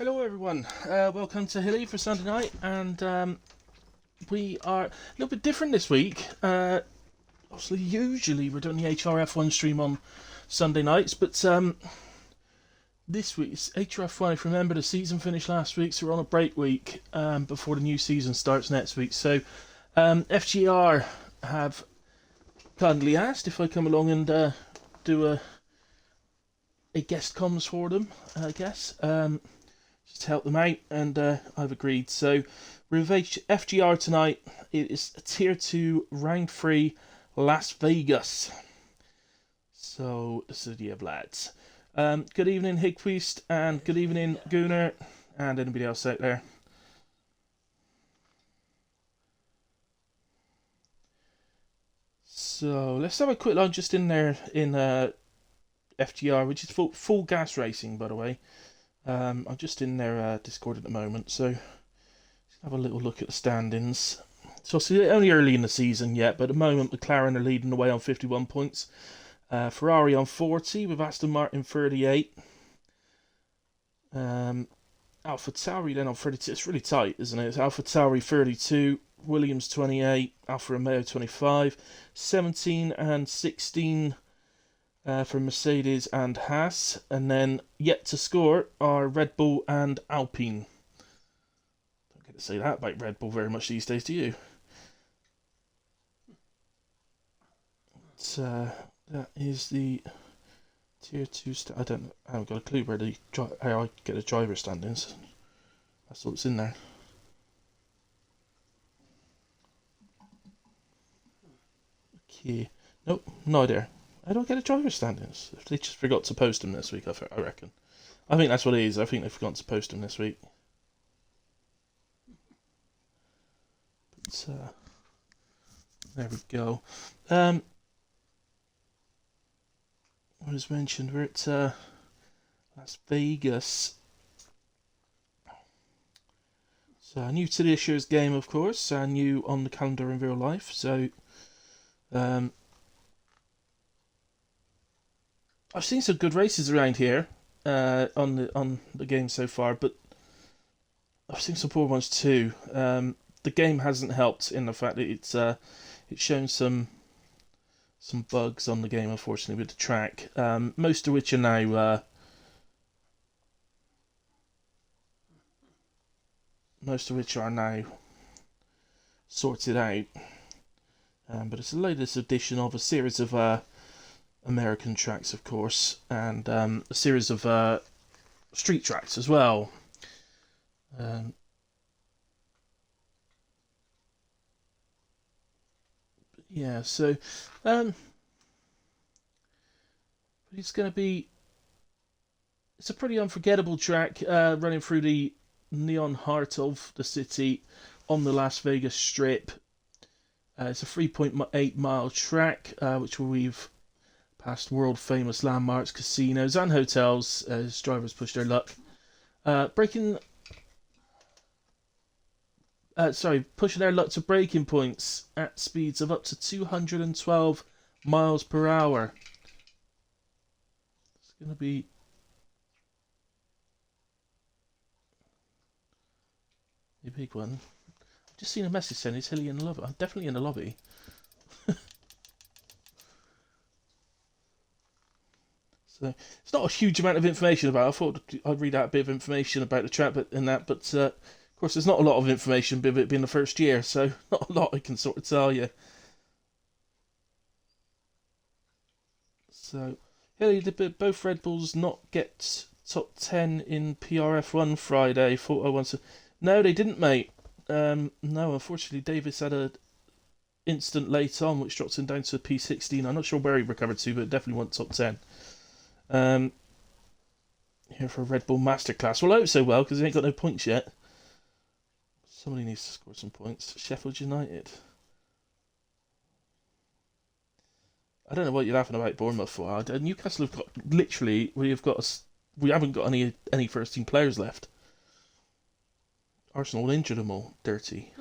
Hello everyone, welcome to Hilly for Sunday night, and we are a little bit different this week. Obviously, usually we're doing the HRF1 stream on Sunday nights, but this week's HRF1, if you remember, the season finished last week, so we're on a break week before the new season starts next week. So FGR have kindly asked if I come along and do a guest comms for them, I guess. Just to help them out, and I've agreed. So, with FGR tonight, it is a Tier 2, Round 3, Las Vegas. So, the city of lads. Good evening, Higquist, and good evening, Gunnar, and anybody else out there. So, let's have a quick look just in there in FGR, which is full gas racing, by the way. I'm just in their Discord at the moment, so let's have a little look at the standings. So it's only early in the season yet, but at the moment McLaren are leading the way on 51 points. Ferrari on 40, with Aston Martin 38. Alpha Tauri then on 32. It's really tight, isn't it? It's Alpha Tauri 32, Williams 28, Alfa Romeo 25, 17 and 16 for Mercedes and Haas, and then yet to score are Red Bull and Alpine. Don't get to say that about Red Bull very much these days, do you? But, that is the Tier 2 I haven't got a clue where how I get a driver standings. That's all that's in there. Okay. Nope, no idea. I don't get a driver standings. They just forgot to post them this week, I reckon. I think that's what it is. I think they forgot to post them this week. But, there we go. As mentioned, we're at Las Vegas. So, new to this year's game, of course, and new on the calendar in real life. So, I've seen some good races around here on the game so far, but I've seen some poor ones too. The game hasn't helped in the fact that it's shown some bugs on the game, unfortunately, with the track. Most of which are now sorted out. But it's the latest edition of a series of American tracks, of course, and a series of street tracks as well. Yeah, so it's going to be. It's a pretty unforgettable track running through the neon heart of the city on the Las Vegas Strip. It's a 3.8 mile track, which will weave past world famous landmarks, casinos, and hotels as drivers push their luck. Pushing their luck to breaking points at speeds of up to 212 miles per hour. It's going to be a big one. I've just seen a message saying it's Hilly in the lobby. I'm definitely in the lobby. So it's not a huge amount of information about it. I thought I'd read out a bit of information about the track, but of course there's not a lot of information with it being the first year, so not a lot I can sort of tell you. So Hilly, did both Red Bulls not get top 10 in PRF1 Friday? Thought I wanted. No, they didn't, mate. No, unfortunately, Davis had a instant late on, which dropped him down to P16. I'm not sure where he recovered to, but definitely went top 10. Here for a Red Bull Masterclass. Well, I hope so well, because he ain't got no points yet. Somebody needs to score some points. Sheffield United. I don't know what you're laughing about Bournemouth for. Newcastle have got literally. We haven't got any first team players left. Arsenal injured them all. Dirty.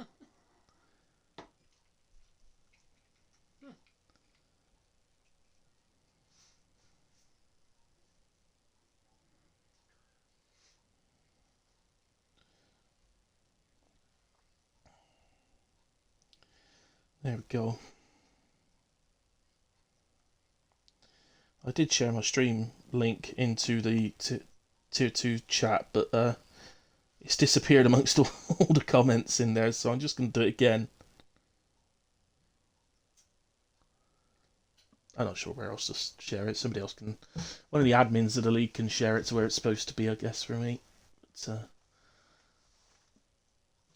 There we go. I did share my stream link into the Tier 2 chat, but it's disappeared amongst all the comments in there, so I'm just going to do it again. I'm not sure where else to share it. Somebody else can... One of the admins of the league can share it to where it's supposed to be, I guess, for me. But,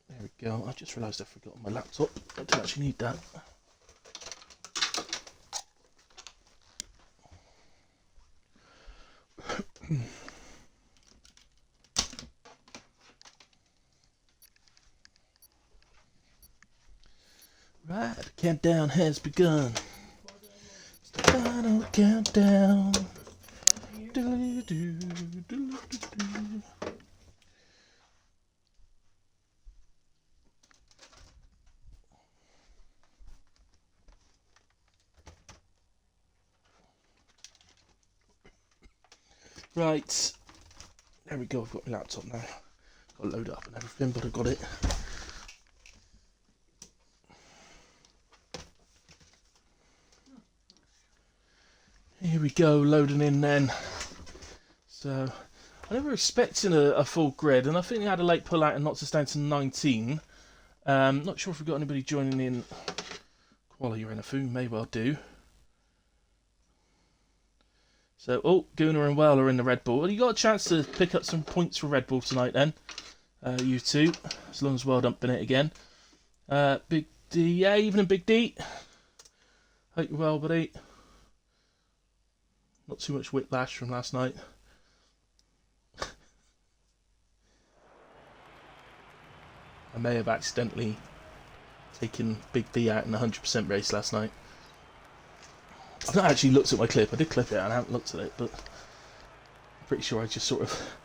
there we go. I just realised I've forgotten my laptop. I didn't actually need that. Right, the countdown has begun. It's the final countdown. Right, there we go. I've got my laptop now. Got to load up and everything, but I've got it. Here we go, loading in then. So, I never expecting a full grid, and I think they had a late pull out and knocks us down to 19. Not sure if we've got anybody joining in. Quali or anything, may well do. So, oh, Gunnar and Well are in the Red Bull. Well, you got a chance to pick up some points for Red Bull tonight then. You two, as long as Well dumping it again. Big D, yeah, evening Big D. Hope you're well, buddy. Not too much whiplash from last night. I may have accidentally taken Big D out in the 100% race last night. I've not actually looked at my clip. I did clip it and I haven't looked at it, but I'm pretty sure I just sort of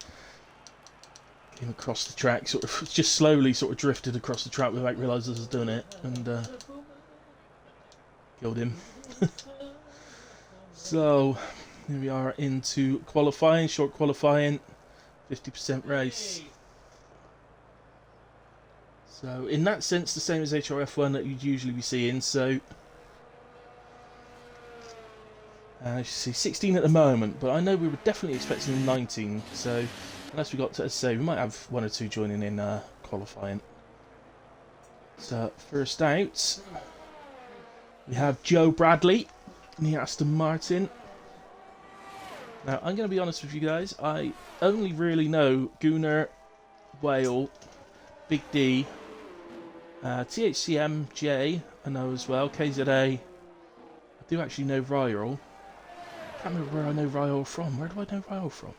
came across the track, sort of just slowly sort of drifted across the track without realising I was doing it, and killed him. So here we are into qualifying, short qualifying, 50% race. So in that sense, the same as HRF1 that you'd usually be seeing. So as you see, 16 at the moment, but I know we were definitely expecting 19. So unless we got to say, we might have one or two joining in qualifying. So first out, we have Joe Bradley in the Aston Martin. Now I'm going to be honest with you guys. I only really know Gunnar, Whale, Big D. THCMJ, I know as well. KZA, I do actually know Ryle. I can't remember where I know Ryle from. Where do I know Ryle from?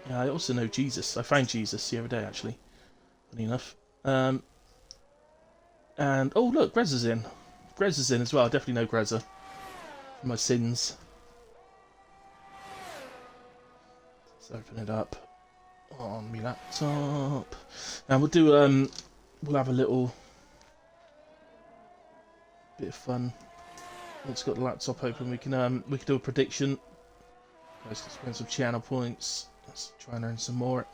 Yeah, I also know Jesus. I found Jesus the other day, actually. Funny enough. And, oh look, Greza's in. Greza's in as well. I definitely know Greza. For my sins. Let's open it up on my laptop. Now we'll do we'll have a little bit of fun. Once we've got the laptop open, we can do a prediction. Let's spend some channel points. Let's try and earn some more.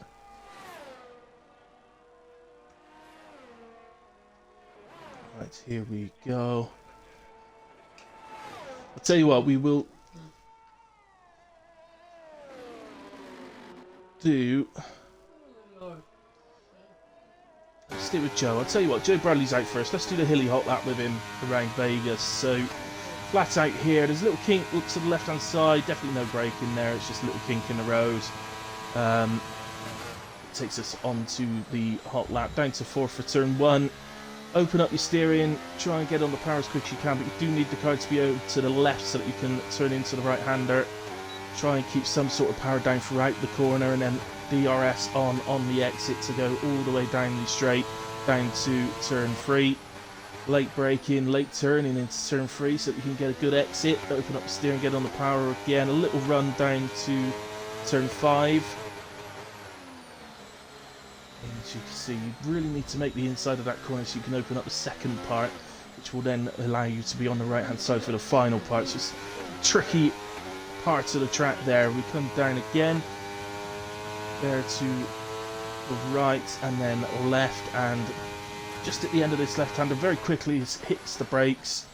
Right, here we go. I'll tell you what, we will do. Let's stick with Joe. I'll tell you what, Joe Bradley's out first. Let's do the hilly hot lap with him around Vegas. So, flat out here. There's a little kink to the left hand side. Definitely no break in there. It's just a little kink in the road. Takes us onto the hot lap. Down to 4 for turn 1. Open up your steering. Try and get on the power as quick as you can. But you do need the car to be over to the left so that you can turn into the right hander. Try and keep some sort of power down throughout the corner, and then DRS on the exit to go all the way down the straight down to turn 3. Late braking, late turning into turn 3 so that you can get a good exit. Open up the steering, get on the power again. A little run down to turn 5. And as you can see, you really need to make the inside of that corner so you can open up the second part, which will then allow you to be on the right hand side for the final part. So it's tricky parts of the track there. We come down again there to the right and then left, and just at the end of this left-hander, very quickly hits the brakes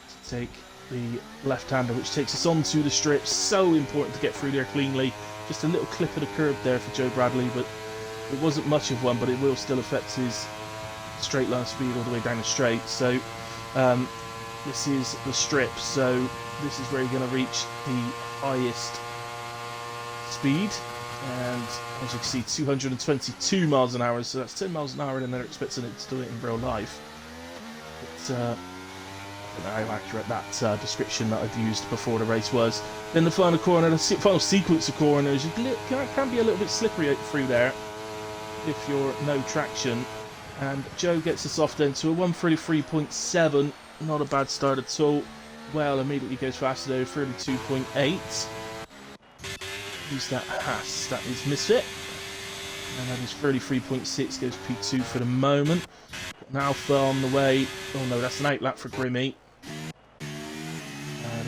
to take the left-hander, which takes us onto the strip. So important to get through there cleanly. Just a little clip of the curb there for Joe Bradley, but it wasn't much of one, but it will still affect his straight line speed all the way down the straight. So this is the strip, so this is where you're going to reach the highest speed, and as you can see, 222 miles an hour, so that's 10 miles an hour than they're expecting it to do it in real life. But I don't know how accurate that description that I've used before the race was. Then the final corner, the final sequence of corners, you can be a little bit slippery through there if you're no traction, and Joe gets us off then to a 133.7, not a bad start at all. Well, immediately goes faster though, 32.8. Use that Haas, that is Misfit. And that is 33.6, goes P2 for the moment. An Alpha on the way. Oh no, that's an outlap for Grimmy.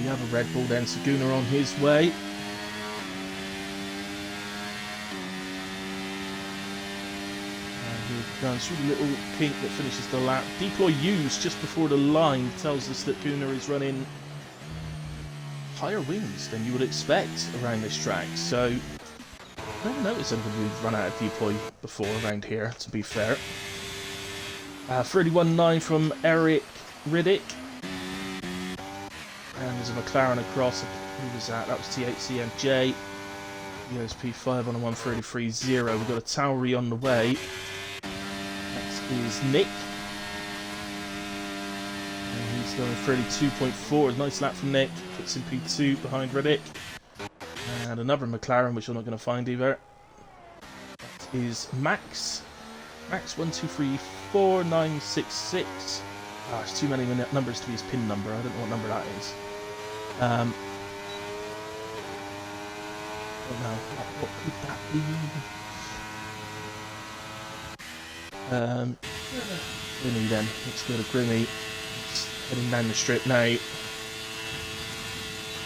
The other Red Bull then, Saguna on his way. And we're going through the little kink that finishes the lap. Deploy used just before the line tells us that Guna is running higher wings than you would expect around this track, so I don't notice anybody who'd run out of deploy before around here, to be fair. 31.9 from Eric Riddick, and there's a McLaren across. Who was that? That was THCMJ. EOS P5 on a 133.0. We've got a Tauri on the way. That is Nick. He's going 32.4, nice lap from Nick, puts in P2 behind Riddick. And another McLaren, which I'm not going to find either. That is Max. Max 1234966. Ah, there's too many numbers to be his pin number, I don't know what number that is. Don't know, what could that be? Grimmy then, let's go to Grimmy. Heading down the strip now.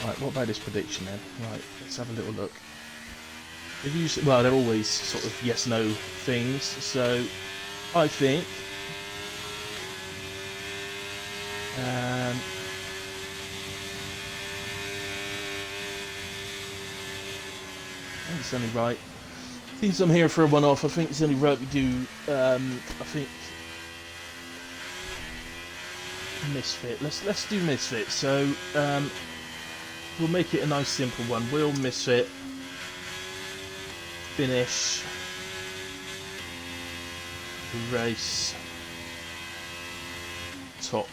Right, what about this prediction then? Right, let's have a little look. They've used, well, they're always sort of yes-no things, so I think I think it's only right. Since I'm here for a one-off, I think it's only right we do, I think, Misfit. Let's do Misfit. So we'll make it a nice simple one. We'll Misfit finish the race top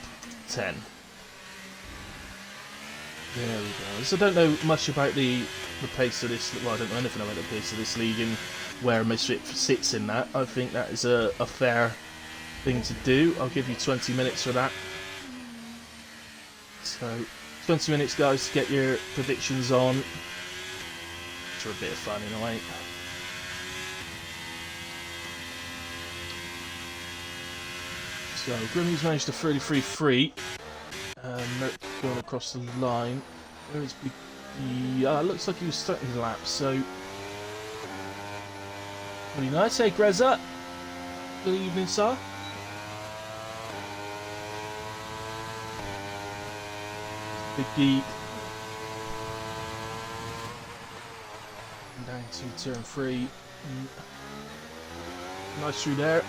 10. There we go. So I don't know much about the pace of this. Well, I don't know anything about the pace of this league and where Misfit sits in that. I think that is a fair thing to do. I'll give you 20 minutes for that. So, 20 minutes, guys, to get your predictions on. For a bit of fun, in a way. So, Grimmy's managed to 33.3. Merck going across the line. Where is looks like he was starting his lap, so. Really nice. Hey, Greza. Good evening, sir. Big deep. And down to turn 3. Nice through there.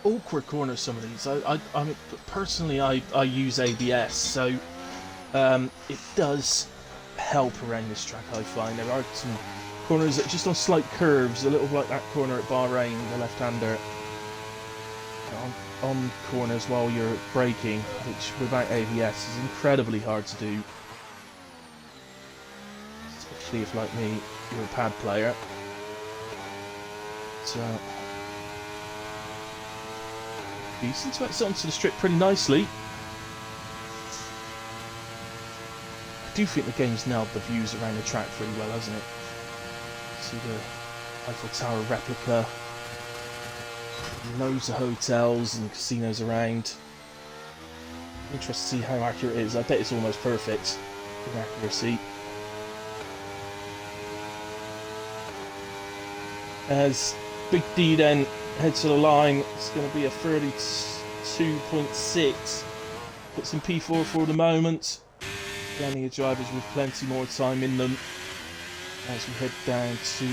Awkward corners, some of these. I mean, personally, I use ABS, so it does help around this track. I find there are some corners that just on slight curves, a little like that corner at Bahrain, the left-hander. On corners while you're braking, which without ABS is incredibly hard to do, especially if, like me, you're a pad player. So decent to exit onto the strip pretty nicely. I do think the game's nailed the views around the track pretty well, hasn't it? See the Eiffel Tower replica. Loads of hotels and casinos around. Interested to see how accurate it is. I bet it's almost perfect in accuracy. As Big D then heads to the line, it's going to be a 32.6. Puts in P4 for the moment. Plenty of drivers with plenty more time in them. As we head down to,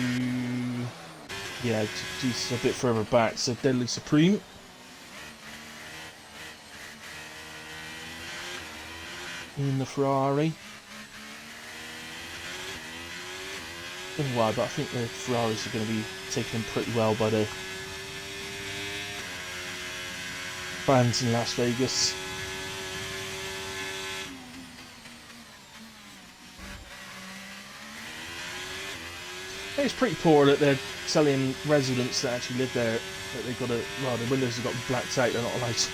yeah, just a bit further back. So Deadly Supreme. In the Ferrari. I don't know why, but I think the Ferraris are going to be taken pretty well by the fans in Las Vegas. It's pretty poor that they're telling residents that actually live there that they've got to, well, the windows have got blacked out, they're not allowed to.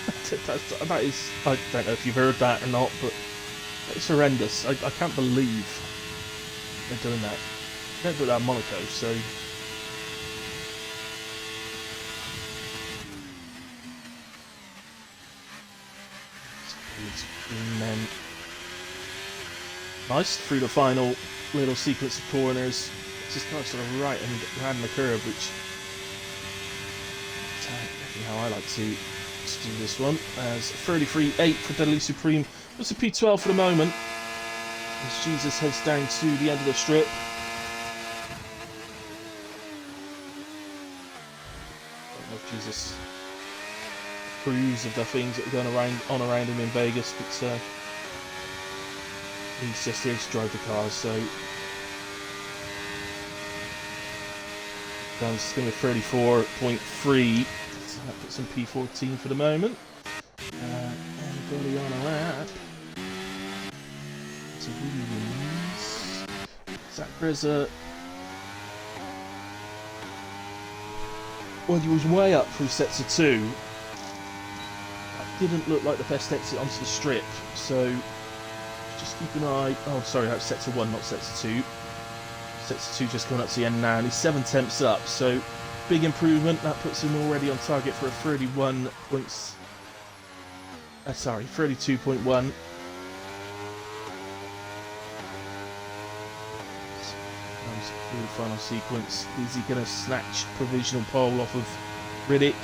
That is, I don't know if you've heard that or not, but it's horrendous. I can't believe they're doing that. They don't do that in Monaco, so. And then nice through the final little sequence of corners. Just kind of sort of right and around the curve, which is definitely how I like to do this one. As 33.8 for Deadly Supreme. That's a P12 for the moment. As Jesus heads down to the end of the strip. I don't know if Jesus approves of the things that are going around him in Vegas, but he's just here to drive the cars, so. It's going to be 34.3, so that puts in P14 for the moment. Anybody on a lap? It's a Williams. Zach Reza. Well, he was way up through sets of 2. That didn't look like the best exit onto the strip, so just keep an eye. Oh, sorry, that's sets of 1, not sets of 2. Sets of 2 just coming up to the end now, and he's 7 tenths up, so big improvement. That puts him already on target for a 32.1. Through the final sequence. Is he going to snatch provisional pole off of Riddick?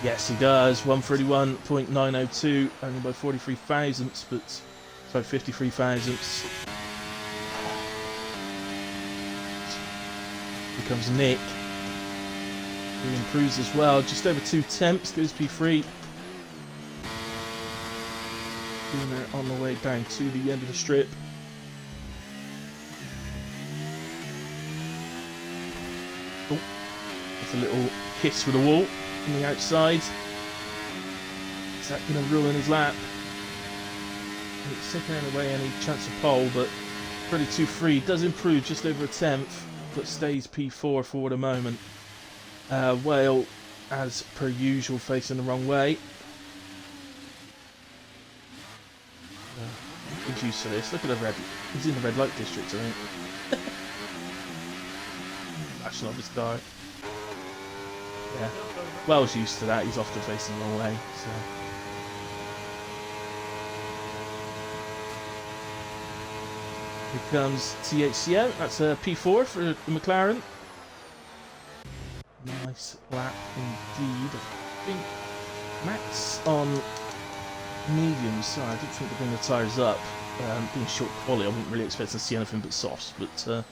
Yes, he does. 131.902, only by 43 thousandths, but sorry, 53 thousandths. Here comes Nick. He improves as well. Just over 2 tenths, goes P3. They're on the way down to the end of the strip. Oh, that's a little kiss with the wall on the outside. Is that going to ruin his lap? It's taking away any chance of pole, but 32.3 does improve just over a tenth, but stays P4 for the moment. Whale, as per usual, facing the wrong way. He's used to this. Look at the red. He's in the red light district, I think. Flashing off his car. Yeah. Whale's used to that. He's often facing the wrong way. So. Here comes THCO. That's a P4 for the McLaren. Nice lap indeed. I think Max on mediums. Sorry, I didn't think to bring the tyres up. Being short quality, I wasn't really expecting to see anything but softs, but see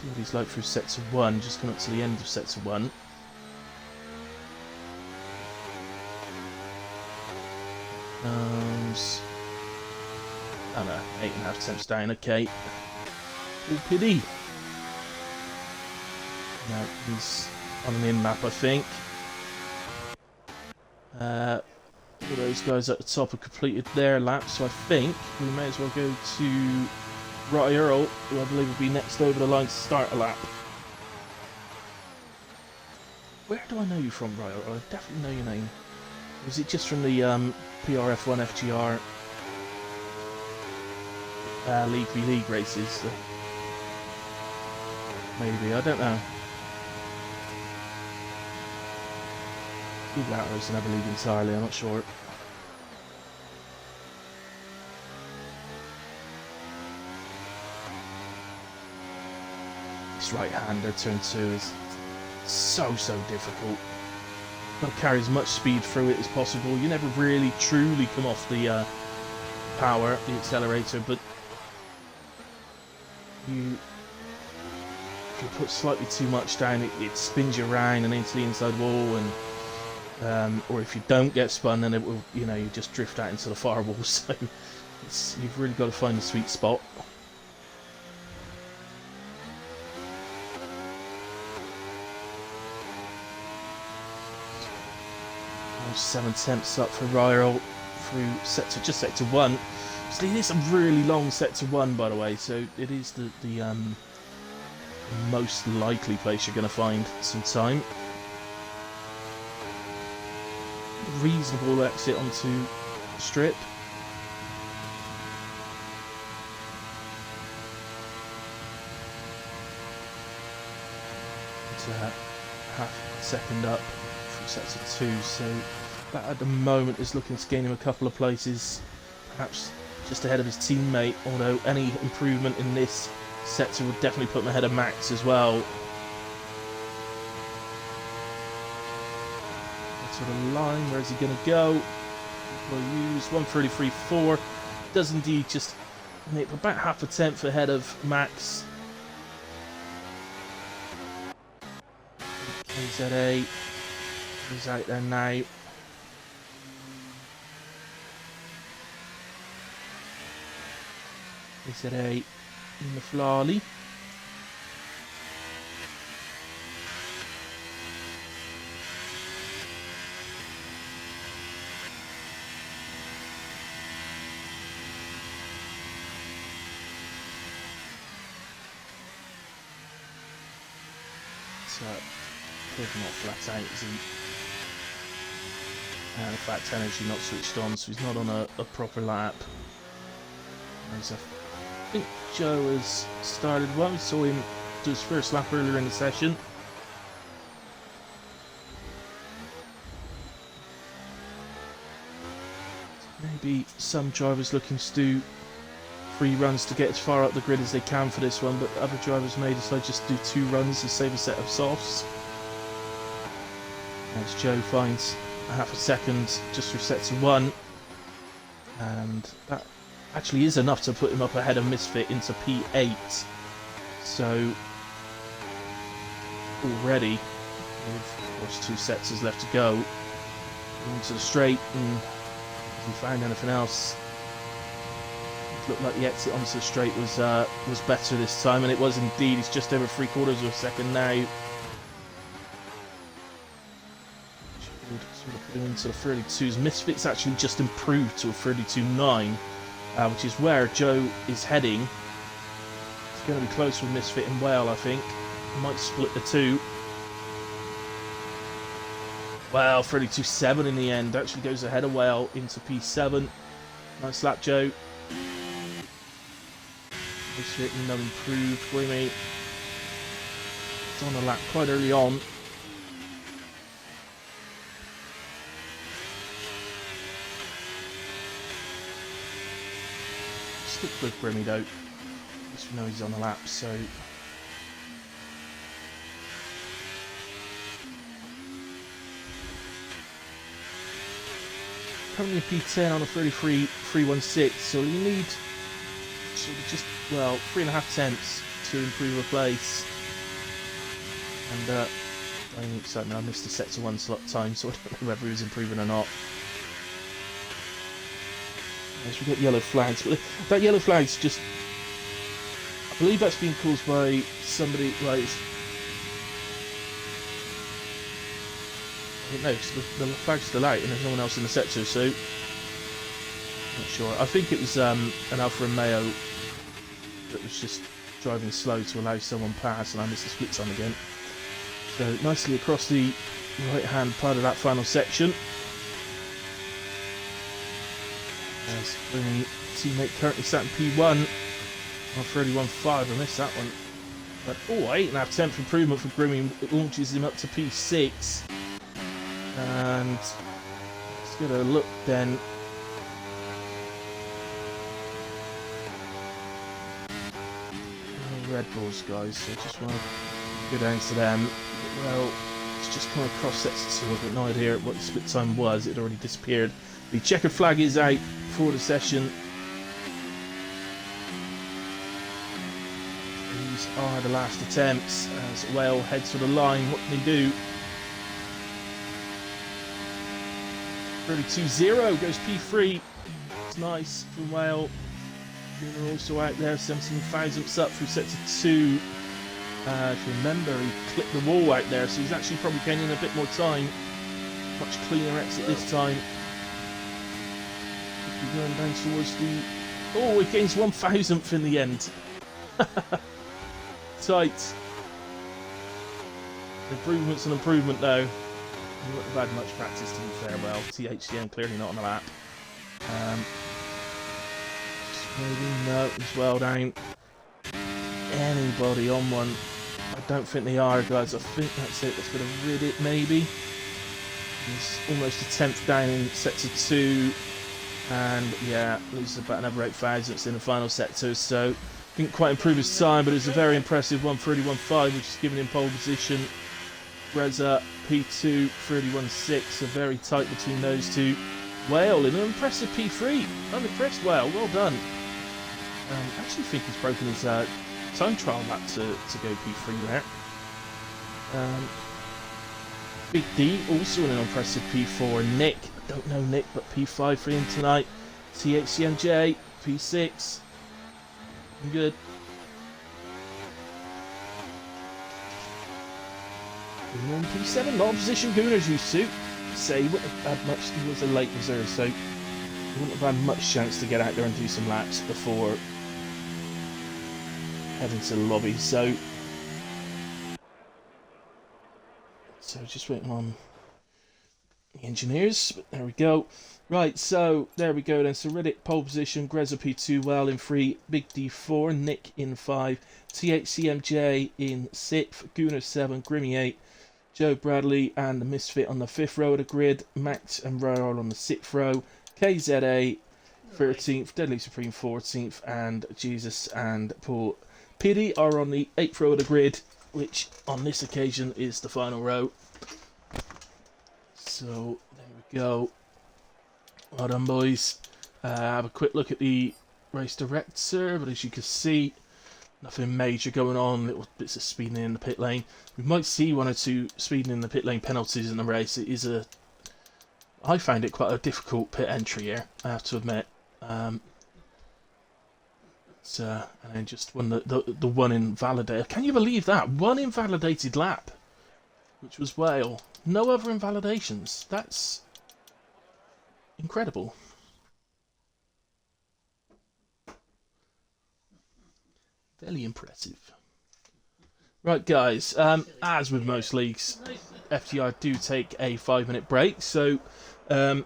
what he's like through sets of 1, just coming up to the end of sets of 1. Oh no, 8.5 tenths down, okay. Good pity. Now he's on an in lap, I think. All those guys at the top have completed their lap, so I think we may as well go to Roddy Earl, who I believe will be next over the line to start a lap. Where do I know you from, Roddy Earl? I definitely know your name. Or is it just from the PRF1 FGR League v League races? Maybe, I don't know. Either that or it's another lead entirely, I'm not sure. This right-hander turn 2 is so difficult. Got to carry as much speed through it as possible. You never really truly come off the power, the accelerator, but you put slightly too much down, it spins you around and into the inside wall, and or if you don't get spun, then it will, you know, you just drift out into the far wall. So you've really got to find the sweet spot. 7 tenths up for Ryle through sector 1. So it is a really long sector 1, by the way, so it is the most likely place you're going to find some time. Reasonable exit onto strip. It's half a second up from sector 2, so that at the moment is looking to gain him a couple of places, perhaps just ahead of his teammate, although any improvement in this sector would definitely put him ahead of Max as well. That sort of line, where is he going to go? We'll use 1:33.4. Does indeed just make about half a tenth ahead of Max. KZA is out there now. KZA in the Flali. So, could not flat out, is he? And in fact, energy not switched on, so he's not on a proper lap. I think Joe has started one. We saw him do his first lap earlier in the session. Maybe some drivers looking to do 3 runs to get as far up the grid as they can for this one, but other drivers may decide just to do 2 runs to save a set of softs. As Joe finds a half a second just through sector 1, and that actually is enough to put him up ahead of Misfit into P8. So already, with of course 2 sectors left to go, into the straight, and if we found anything else, it looked like the exit onto the straight was better this time, and it was indeed. He's just over 3/4 of a second now. Sort of put him into the 32s. Misfit's actually just improved to a 32.9. Which is where Joe is heading. It's going to be close with Misfit and Whale, I think. Might split the 2. Well, 32.7 in the end. Actually goes ahead of Whale into P7. Nice lap, Joe. Misfit, no improved. Grimmy. It's on the lap quite early on. Stick with Grimmy though. At least we know he's on the lap, so. Currently P10 on a 33.316, so you need sort of just, well, 3.5 tenths to improve a place. And I missed the sector 1 slot time, so I don't know whether he was improving or not. As we get yellow flags, but that yellow flag's just, I believe that's being caused by somebody, like, I don't know, the flag's still out and there's no one else in the sector, so, not sure. I think it was an Alfa Romeo that was just driving slow to allow someone past, and I missed the splits on again. So, nicely across the right-hand part of that final section. As Grimmy, teammate currently sat in P1 on 31.5. I missed that one. But 8.5 tenth improvement for Grimmy. It launches him up to P6. And let's get a look then. Red Bulls, guys, so just want to go down to them. Well, it's just come across sets 2. I've got no idea what the split time was. It already disappeared. The checkered flag is out for the session. These are the last attempts as Whale heads for the line. What can they do? 32-0 goes P3. It's nice from Whale. We're also out there, 17 thousandths up through set to 2. If you remember, he clipped the wall out there, so he's actually probably gaining a bit more time. Much cleaner exit this time. Going down towards the... Oh, it gains 1,000th in the end. Tight. Improvement's an improvement though. You wouldn't have had much practice, to be fair. Well, THCM clearly not on the lap. Maybe no, as well down. Anybody on one? I don't think they are, guys. I think that's it. Let's go to Reddit, maybe. He's almost a 10th down in set to 2. And yeah, loses about another 8 thousandths in the final sector. So didn't quite improve his time, but it was a very impressive 1:31.5, which is giving him pole position. Reza P2 31.6, so very tight between those two. Whale in an impressive P3. I'm impressed, Whale. Well done. I actually think he's broken his time trial lap to go P3 there. Big D also in an impressive P4. Nick, I don't know Nick, but P5 for him tonight. THCMJ, P6. Good. On P7, not opposition Gooners used to. Say, wouldn't have had much, he was a late reserve, so he wouldn't have had much chance to get out there and do some laps before heading to the lobby. So just waiting on the engineers, but there we go. Right, so there we go then. So Reddit pole position, Grezza P2, Well in 3, Big D4, Nick in 5, THCMJ in 6th, Gooner 7, Grimmy 8, Joe Bradley and the Misfit on the 5th row of the grid, Max and Royal on the 6th row, KZA 13th, Deadly Supreme 14th, and Jesus and Paul Piddy are on the 8th row of the grid, which on this occasion is the final row. So there we go. Well done, boys. Have a quick look at the race director, but as you can see, nothing major going on. Little bits of speeding in the pit lane. We might see 1 or 2 speeding in the pit lane penalties in the race. It is I found it quite a difficult pit entry here, I have to admit. And then just the one invalidated. Can you believe that? One invalidated lap, which was Whale. No other invalidations. That's incredible. Very impressive. Right, guys. As with most leagues, FGR do take a 5-minute break, so that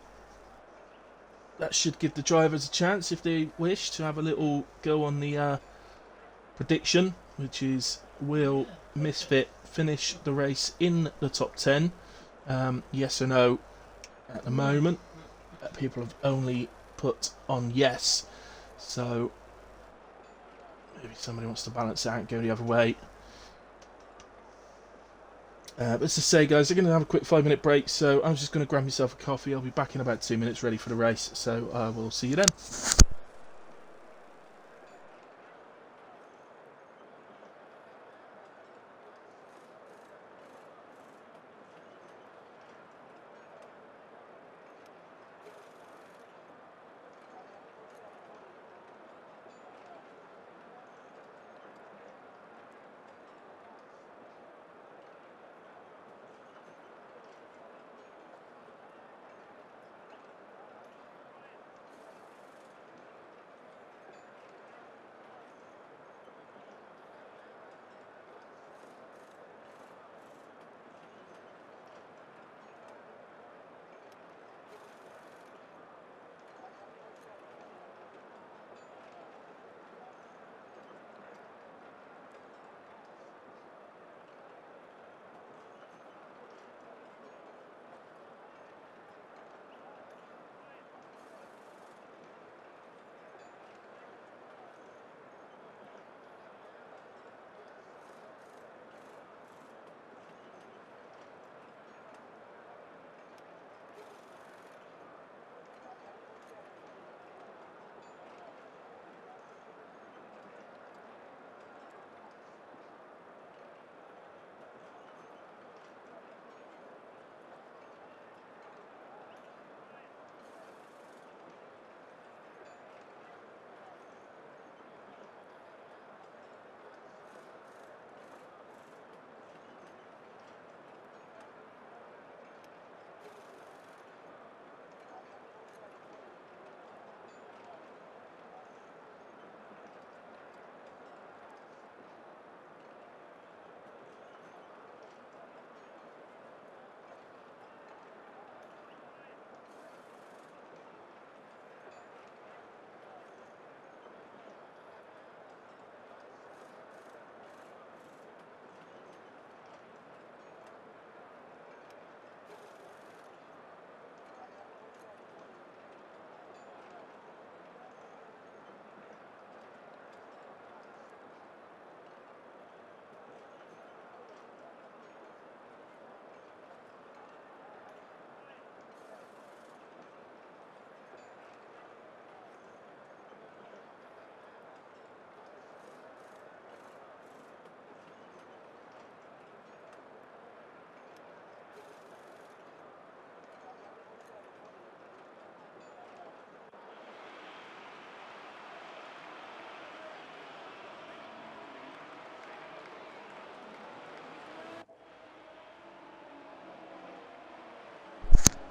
should give the drivers a chance, if they wish, to have a little go on the prediction, which is, will Misfit finish the race in the top 10? Yes or no at the moment. People have only put on yes, so maybe somebody wants to balance it out and go the other way. But as I say, guys, they're going to have a quick 5-minute break, so I'm just going to grab myself a coffee. I'll be back in about 2 minutes, ready for the race, so we'll see you then.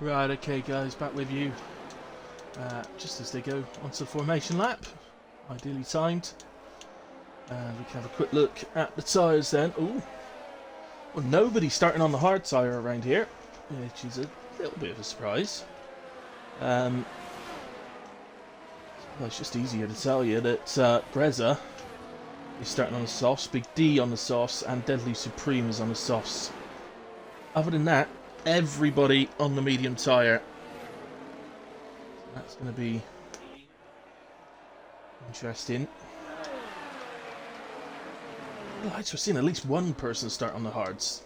Right, okay guys, back with you. Just as they go onto the formation lap, ideally timed. We can have a quick look at the tyres then. Ooh. Well, nobody's starting on the hard tyre around here, which is a little bit of a surprise. Well, it's just easier to tell you that Greza is starting on the softs, Big D on the softs, and Deadly Supreme is on the softs. Other than that, everybody on the medium tyre. That's going to be interesting. Well, I've seen at least one person start on the hards.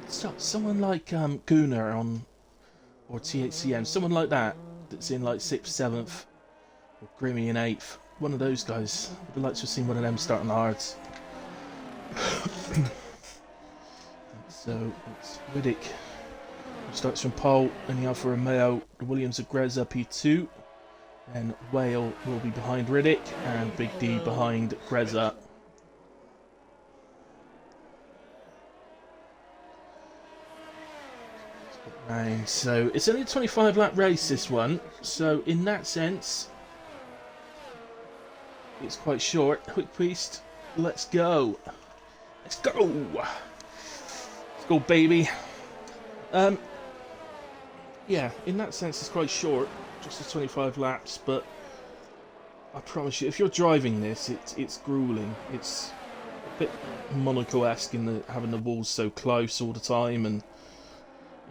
So, someone like Gunnar on, or THCM, someone like that, that's in like 6th, 7th, or Grimmy in 8th. One of those guys. I'd like to have seen one of them start on the hards. So it's Riddick who starts from pole, and the Alfa Romeo, the Williams of Greza P2, then Whale will be behind Riddick, and Big D behind Greza. Right, so it's only a 25 lap race, this one, so in that sense it's quite short. Quick Priest, let's go. Let's go! Let's go, baby. Yeah, in that sense it's quite short, just the 25 laps, but I promise you, if you're driving this, it's grueling. It's a bit Monaco-esque in having the walls so close all the time, and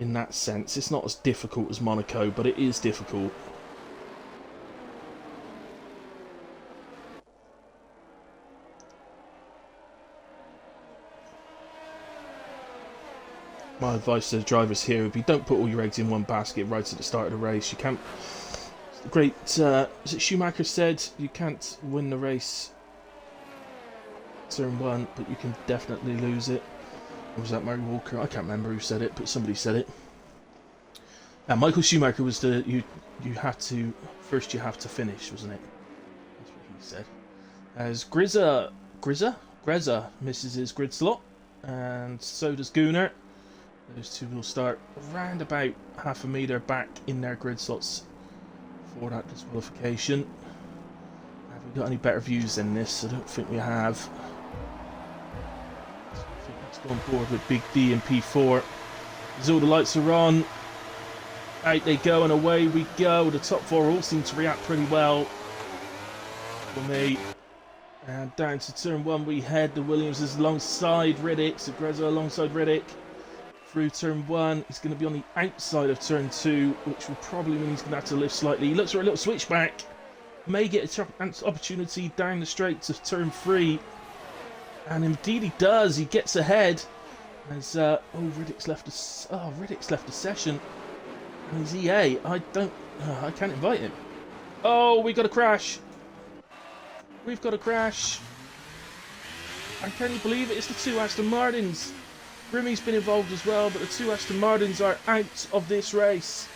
in that sense it's not as difficult as Monaco, but it is difficult. My advice to the drivers here would be, don't put all your eggs in one basket right at the start of the race. You can't... The great... is it Schumacher said, you can't win the race turn 1, but you can definitely lose it. Or was that Murray Walker? I can't remember who said it, but somebody said it. Michael Schumacher was the... You have to... First you have to finish, wasn't it? That's what he said. As Greza misses his grid slot, and so does Gunnar. Those two will start around about half a metre back in their grid slots for that disqualification. Have we got any better views than this? I don't think we have. I think let's go on board with Big D and P4. As all the lights are on, out they go and away we go. The top 4 all seem to react pretty well for me. And down to turn 1 we head. The Williams is alongside Riddick, so Greza alongside Riddick. Through turn 1, he's going to be on the outside of turn 2, which will probably mean he's going to have to lift slightly. He looks for a little switchback. May get an opportunity down the straight to turn 3. And indeed he does. He gets ahead. As Riddick's left a session. And he's EA. I can't invite him. Oh, we got a crash. We've got a crash. And can you believe it? It's the 2 Aston Martins. Grimmy's been involved as well, but the 2 Aston Martins are out of this race.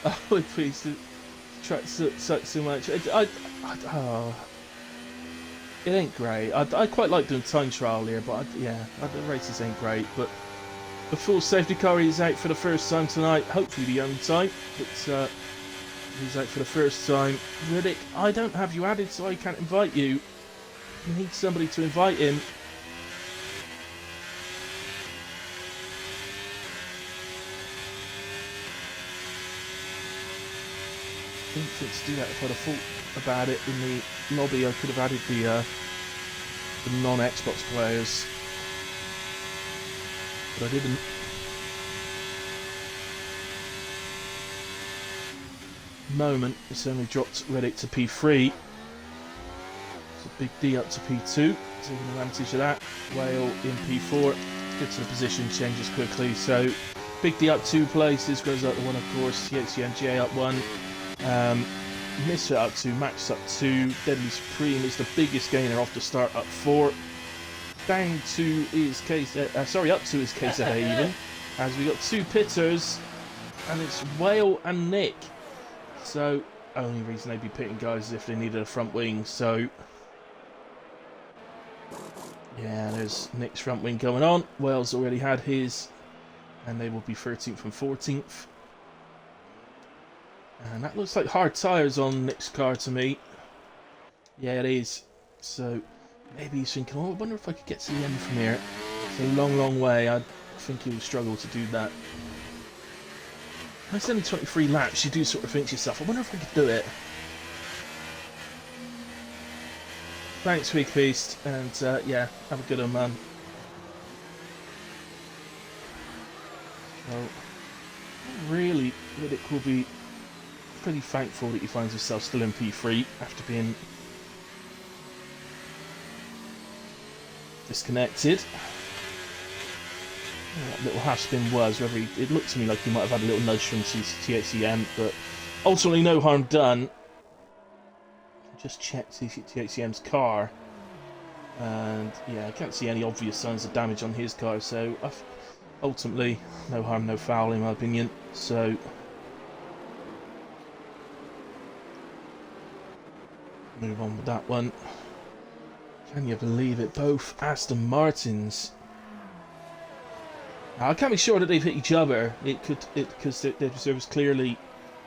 Oh, please, track sucks so much. It ain't great. I quite like doing time trial here, but the races ain't great. But the full safety car is out for the first time tonight. Hopefully the only time, but he's out for the first time. Riddick, I don't have you added, so I can't invite you. You need somebody to invite him. I didn't think to do that. If I'd have thought about it in the lobby, I could have added the non-Xbox players, but I didn't. Moment, it's only dropped Riddick to P3. So Big D up to P2, taking advantage of that. Whale in P4, get to the position, changes quickly. So Big D up 2 places, goes up to 1 of course. THCMJ up 1. Misfit up 2, Max up 2, Deadly Supreme is the biggest gainer off the start, up 4. Down to his case, up to his case ahead even, as we got 2 pitters, and it's Whale and Nick. So, only reason they'd be pitting guys is if they needed a front wing, so Yeah, there's Nick's front wing going on. Wales already had his, and they will be 13th and 14th. And that looks like hard tyres on Nick's car to me. Yeah, it is. So maybe he's thinking, oh, I wonder if I could get to the end from here. It's a long, long way. I think he'll struggle to do that. When it's only 23 laps, you do sort of think to yourself, I wonder if I could do it. Thanks, Big Beast, and yeah, have a good one, man. Well, really, Riddick will be pretty thankful that he finds himself still in P3 after being disconnected. That little half spin was, whether it looked to me like he might have had a little nudge from THCM, but ultimately no harm done. Just checked THCM's car, and yeah, I can't see any obvious signs of damage on his car, so ultimately no harm, no foul in my opinion. So move on with that one. Can you believe it? Both Aston Martins. Now, I can't be sure that they've hit each other. Because there was clearly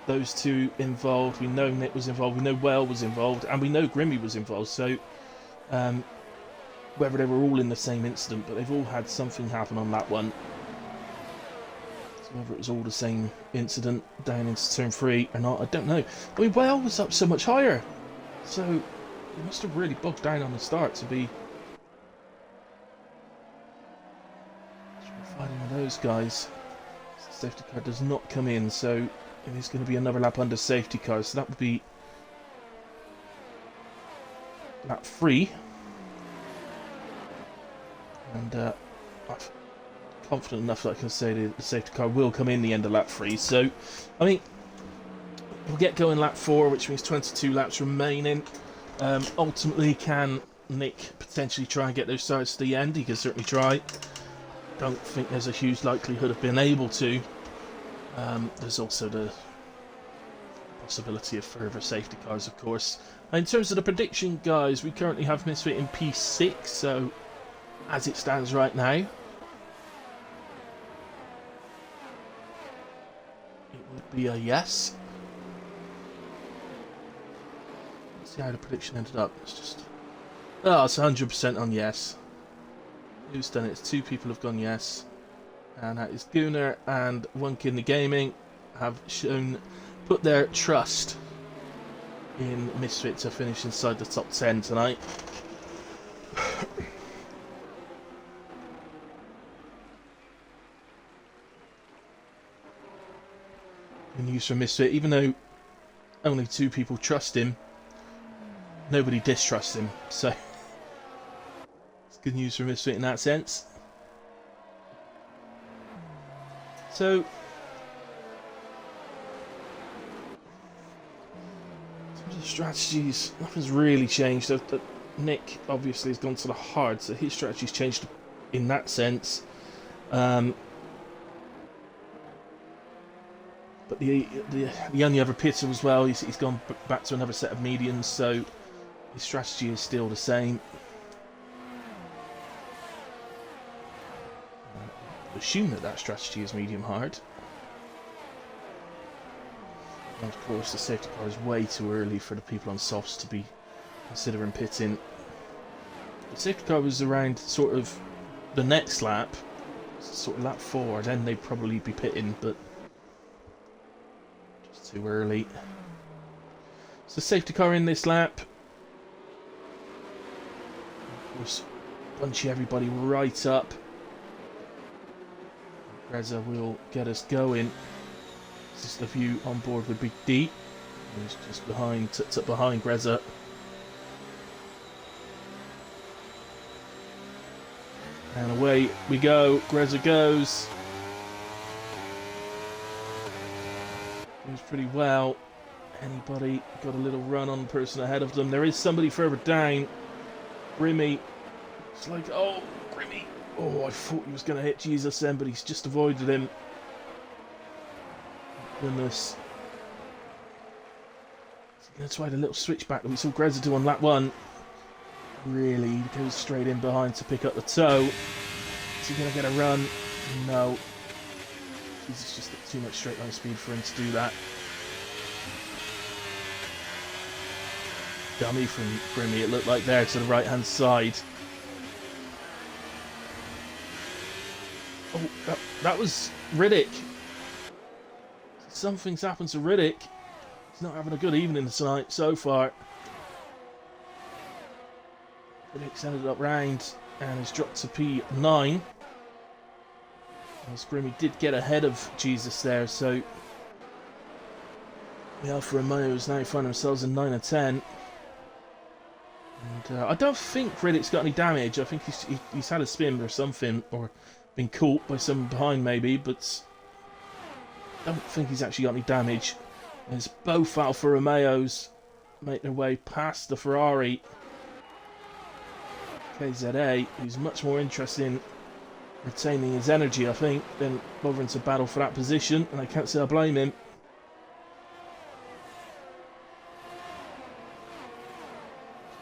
those two involved. We know Nick was involved. We know Well was involved, and we know Grimmy was involved. So, whether they were all in the same incident, but they've all had something happen on that one. So whether it was all the same incident down into turn 3 or not, I don't know. I mean, Well was up so much higher, so he must have really bogged down on the start to be fighting with those guys. Safety car does not come in, so it is going to be another lap under safety car, so that would be lap 3. And I'm confident enough that I can say the safety car will come in the end of lap 3. So, I mean, we'll get going lap 4, which means 22 laps remaining. Ultimately, can Nick potentially try and get those tires to the end? He can certainly try. Don't think there's a huge likelihood of being able to. There's also the possibility of further safety cars, of course. In terms of the prediction, guys, we currently have Misfit in P6, so as it stands right now, it would be a yes. Let's see how the prediction ended up. It's just... oh, it's 100% on yes. Who's done it? It's 2 people have gone yes. And that is Gooner and One Kidney Gaming have put their trust in Misfit to finish inside the top 10 tonight. Good news from Misfit, even though only 2 people trust him, nobody distrusts him, so it's good news from Misfit in that sense. So, in terms of strategies, nothing's really changed. Nick obviously has gone to the hard, so his strategy's changed in that sense. But the only other pitter as well, he's gone back to another set of mediums, so his strategy is still the same. I assume that strategy is medium hard. And of course, the safety car is way too early for the people on softs to be considering pitting. The safety car was around sort of the next lap, sort of lap 4, then they'd probably be pitting, but just too early. So safety car in this lap. Of course, bunchy everybody right up. Reza will get us going. This is the view on board with Big D. He's just behind, tucked up behind Reza. And away we go. Greza goes. Goes pretty well. Anybody got a little run on the person ahead of them? There is somebody further down. Grimmy. It's like, oh, Grimmy. Oh, I thought he was going to hit Jesus then, but he's just avoided him. Goodness. That's why the little switchback that we saw Greza do on lap 1. really goes straight in behind to pick up the toe. Is he going to get a run? No. He's just too much straight line speed for him to do that. Dummy from Grimmy, it looked like there to the right hand side. Oh, that was Riddick. Something's happened to Riddick. He's not having a good evening tonight so far. Riddick's ended up round and has dropped to P9. As Grimmy did get ahead of Jesus there, so the Alfa Romeos now find themselves in 9 and 10. And I don't think Riddick's got any damage. I think he's had a spin or something, or been caught by someone behind maybe, but I don't think he's actually got any damage. As both Alfa Romeos make their way past the Ferrari. KZA, who's much more interested in retaining his energy, I think, than bothering to battle for that position, and I can't say I blame him.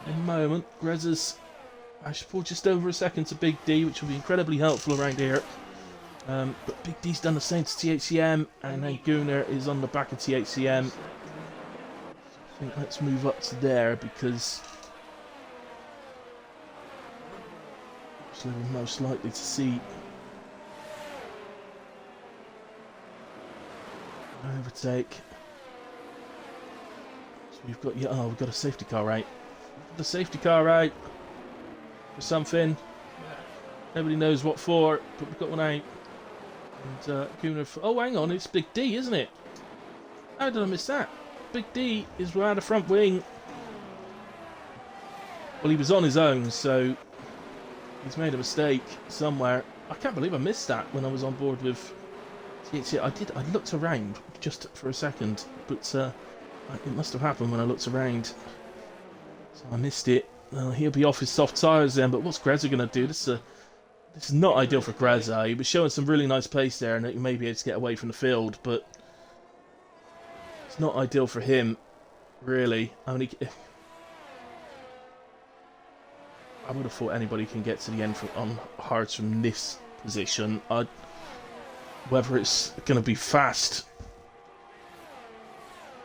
In a moment, Greza's I should pull just over a second to Big D, which will be incredibly helpful around here. But Big D's done the same to THCM, and then Gunnar is on the back of THCM. I think let's move up to there, because we're most likely to see an overtake. So we've got we've got a safety car out. The safety car out for something. Nobody knows what for, but we've got one out. And Gunnar. Oh, hang on, it's Big D, isn't it? How did I miss that? Big D is around the front wing. Well, he was on his own, so he's made a mistake somewhere. I can't believe I missed that when I was on board with THC. I looked around just for a second, but it must have happened when I looked around. So I missed it. He'll be off his soft tyres then, but what's Greza going to do? This is not ideal for Greza. He was showing some really nice pace there, and he may be able to get away from the field, but it's not ideal for him, really. I mean, I would have thought anybody can get to the end on hards from this position. Whether it's going to be fast,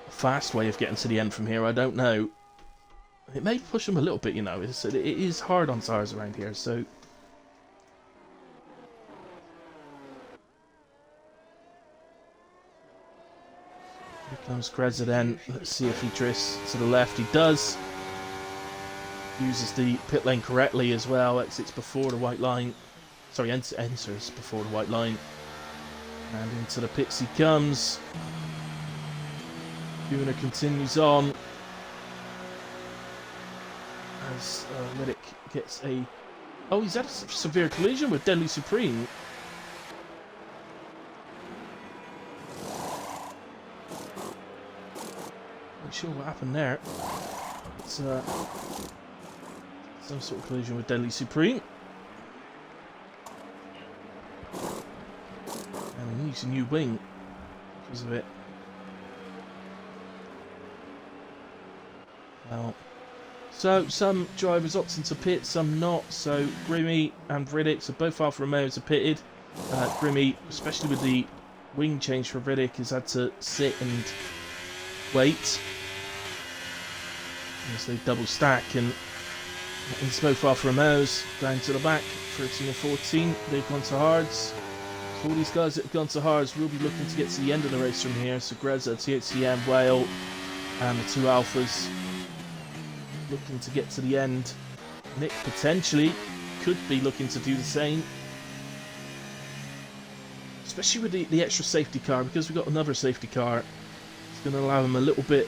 a fast way of getting to the end from here, I don't know. It may push him a little bit, you know. It is hard on tyres around here, so here comes Greza then. Let's see if he drifts to the left. He does. Uses the pit lane correctly as well. Exits before the white line. Sorry, enters before the white line. And into the pits he comes. Gunnar continues on. As Riddick gets a... Oh, he's had a severe collision with Deadly Supreme. Not sure what happened there. It's some sort of collision with Deadly Supreme. And he needs a new wing because of it. Well, so some drivers opting to pit, some not. So Grimmy and Riddick, so both Alfa Romeos are pitted. Grimmy, especially with the wing change for Riddick, has had to sit and wait as they double stack, and it's both Alfa Romeos down to the back, 13 and 14. They've gone to hards. So all these guys that have gone to hards will be looking to get to the end of the race from here. So Greza, THCM, Whale, and the two Alphas looking to get to the end. Nick potentially could be looking to do the same, especially with the extra safety car, because we've got another safety car. It's going to allow him a little bit.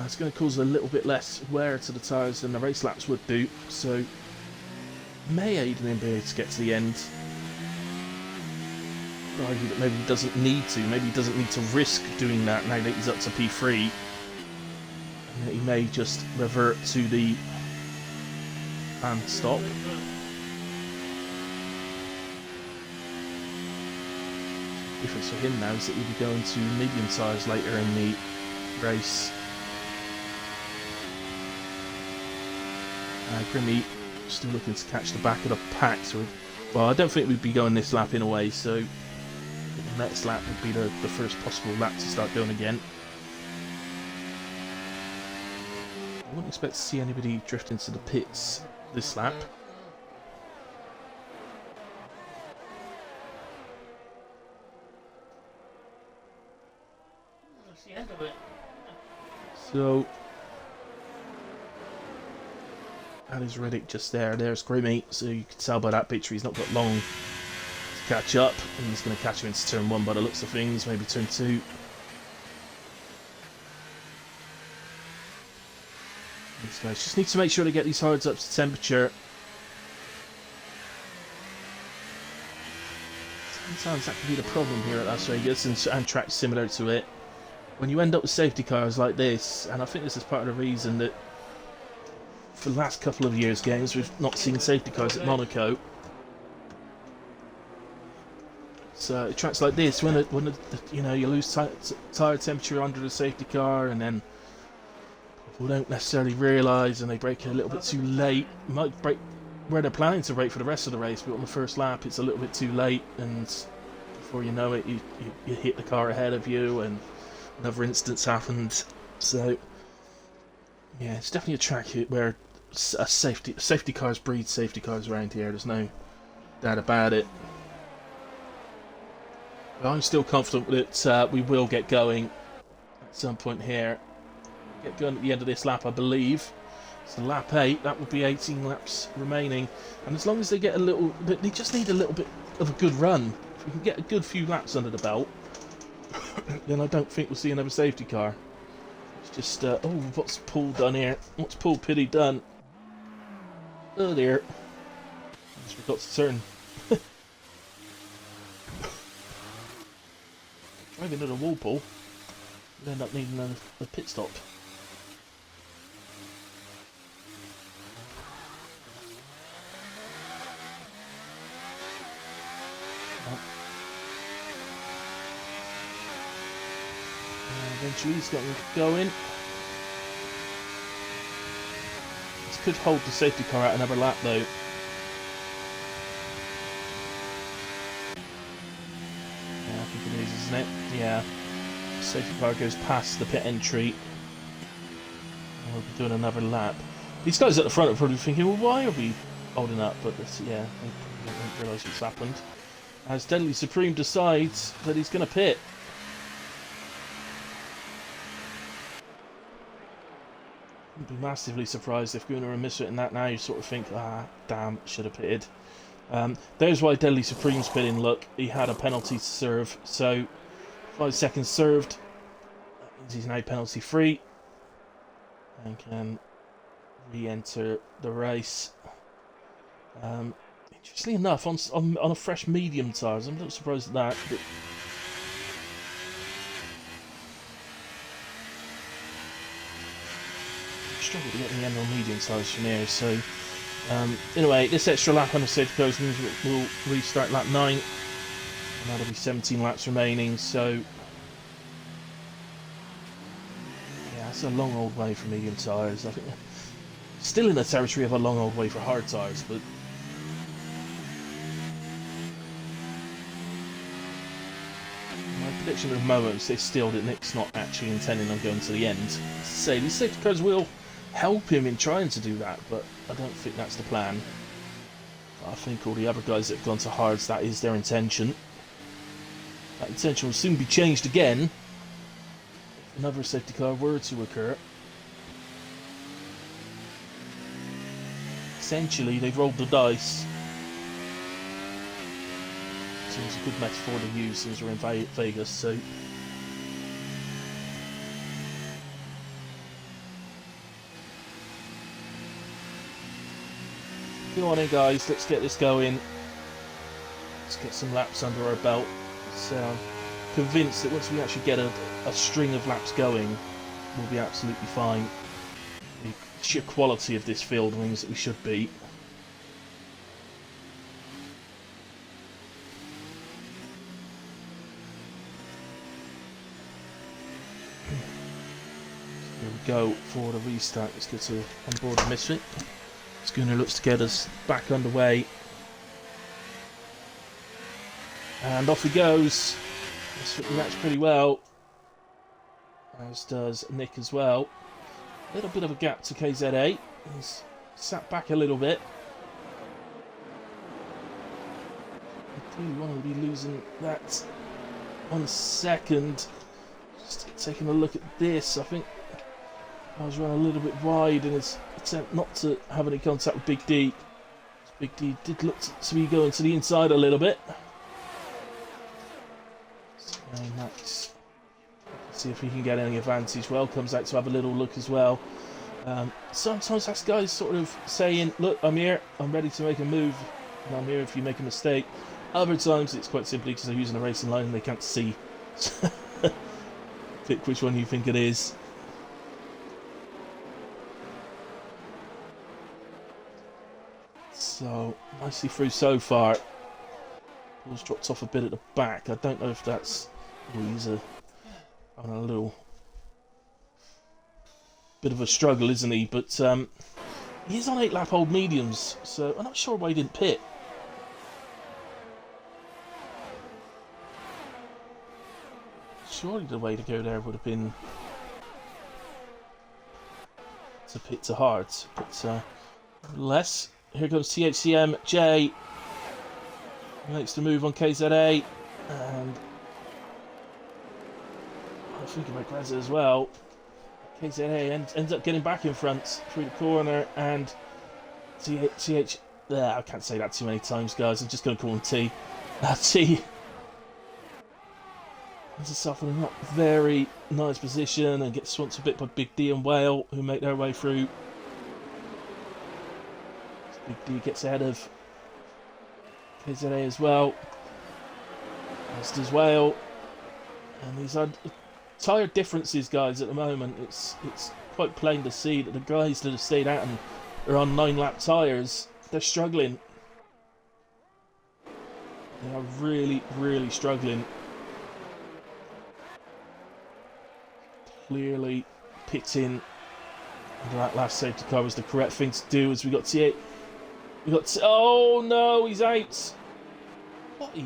It's going to cause a little bit less wear to the tyres than the race laps would do, so may aid him being able to get to the end. I'd argue that maybe he doesn't need to. Maybe he doesn't need to risk doing that now that he's up to P3. And that he may just revert to the and stop. The difference for him now is that he'll be going to medium tyres later in the race. Grimmy still looking to catch the back of the pack. So, well, I don't think we'd be going this lap in a way, so the next lap would be the first possible lap to start going again. I wouldn't expect to see anybody drift into the pits this lap. That's the end of it. So that is Riddick just there. There's Grimmy, so you can tell by that picture he's not got long to catch up, and he's going to catch him into turn 1 by the looks of things, maybe turn 2. These guys just need to make sure they get these hards up to temperature. Sometimes that can be the problem here at Las Vegas and tracks similar to it. When you end up with safety cars like this, and I think this is part of the reason that for the last couple of years' games we've not seen safety cars at Monaco. So tracks like this, when you know, you lose tire temperature under the safety car, and then people don't necessarily realise, and they brake a little bit too late. Might brake where they're planning to brake for the rest of the race, but on the first lap it's a little bit too late, and before you know it, you hit the car ahead of you, and another instance happened. So yeah, it's definitely a track where safety cars breed safety cars around here. There's no doubt about it. But I'm still confident that we will get going at some point here. Get going at the end of this lap, I believe. So lap 8, that would be 18 laps remaining. And as long as they get a little bit, they just need a little bit of a good run. If we can get a good few laps under the belt, then I don't think we'll see another safety car. It's just, oh, what's Paul done here? What's Paul Piddy done? Oh dear. I just forgot to turn. Driving into the wall, Paul. We'll end up needing a pit stop. Eventually he's got going. This could hold the safety car out another lap though. Yeah, I think it is, isn't it? Yeah. The safety car goes past the pit entry. And we'll be doing another lap. These guys at the front are probably thinking, well, why are we holding up? But this, yeah, they don't realise what's happened. As Deadly Supreme decides that he's going to pit. I'd be massively surprised if Gunnar and miss it in that now. You sort of think, ah, damn, should have pitted. There's why Deadly Supreme's pitting. Look, he had a penalty to serve, so 5 seconds served. That means he's now penalty free and can re-enter the race. Interestingly enough, on a fresh medium tyres, I'm a little surprised at that. But struggle to get the end on medium tyres from here, so anyway, this extra lap on the safety cars means we'll restart lap 9, and that'll be 17 laps remaining, so yeah, that's a long old way for medium tyres. I think still in the territory of a long old way for hard tyres, but my prediction at the moment is still that Nick's not actually intending on going to the end. As I say, these safety cars will help him in trying to do that, but I don't think that's the plan. I think all the other guys that have gone to hards, that is their intention. That intention will soon be changed again if another safety car were to occur. Essentially, they've rolled the dice. Seems a good metaphor to use since we're in Vegas, so go on in, guys, let's get this going. Let's get some laps under our belt. So I'm convinced that once we actually get a string of laps going, we'll be absolutely fine. The sheer quality of this field means that we should be. Here we go for the restart. Let's get to onboard the Misfit. Schooner looks to get us back underway. And off he goes. This match pretty well. As does Nick as well. A little bit of a gap to KZA. He's sat back a little bit. I do want to be losing that 1 second. Just taking a look at this, I think I was running a little bit wide in his attempt not to have any contact with Big D. Big D did look to be going to the inside a little bit. So Max, see if he can get any advantage. Well, comes out to have a little look as well. Sometimes that's guys sort of saying, look, I'm here, I'm ready to make a move, and I'm here if you make a mistake. Other times it's quite simply because they're using a racing line and they can't see. Pick which one you think it is. So, nicely through so far. Ball's dropped off a bit at the back. I don't know if that's... he's having a little bit of a struggle, isn't he? But he is on 8-lap old mediums, so I'm not sure why he didn't pit. Surely the way to go there would have been to pit to hards, but nevertheless, here comes THCM. J makes the move on KZA, and I think about Greza as well. KZA ends up getting back in front through the corner, and I can't say that too many times, guys. I'm just going to call him T. T finds himself in a not very nice position and gets swamped a bit by Big D and Whale, who make their way through. Big D gets ahead of KZA as well, as does Whale. And these are tyre differences, guys, at the moment. It's quite plain to see that the guys that have stayed out and are on 9-lap tyres, they're struggling. They are really, really struggling. Clearly pitting under that last safety car was the correct thing to do, as we got T8. Oh no, he's out. What did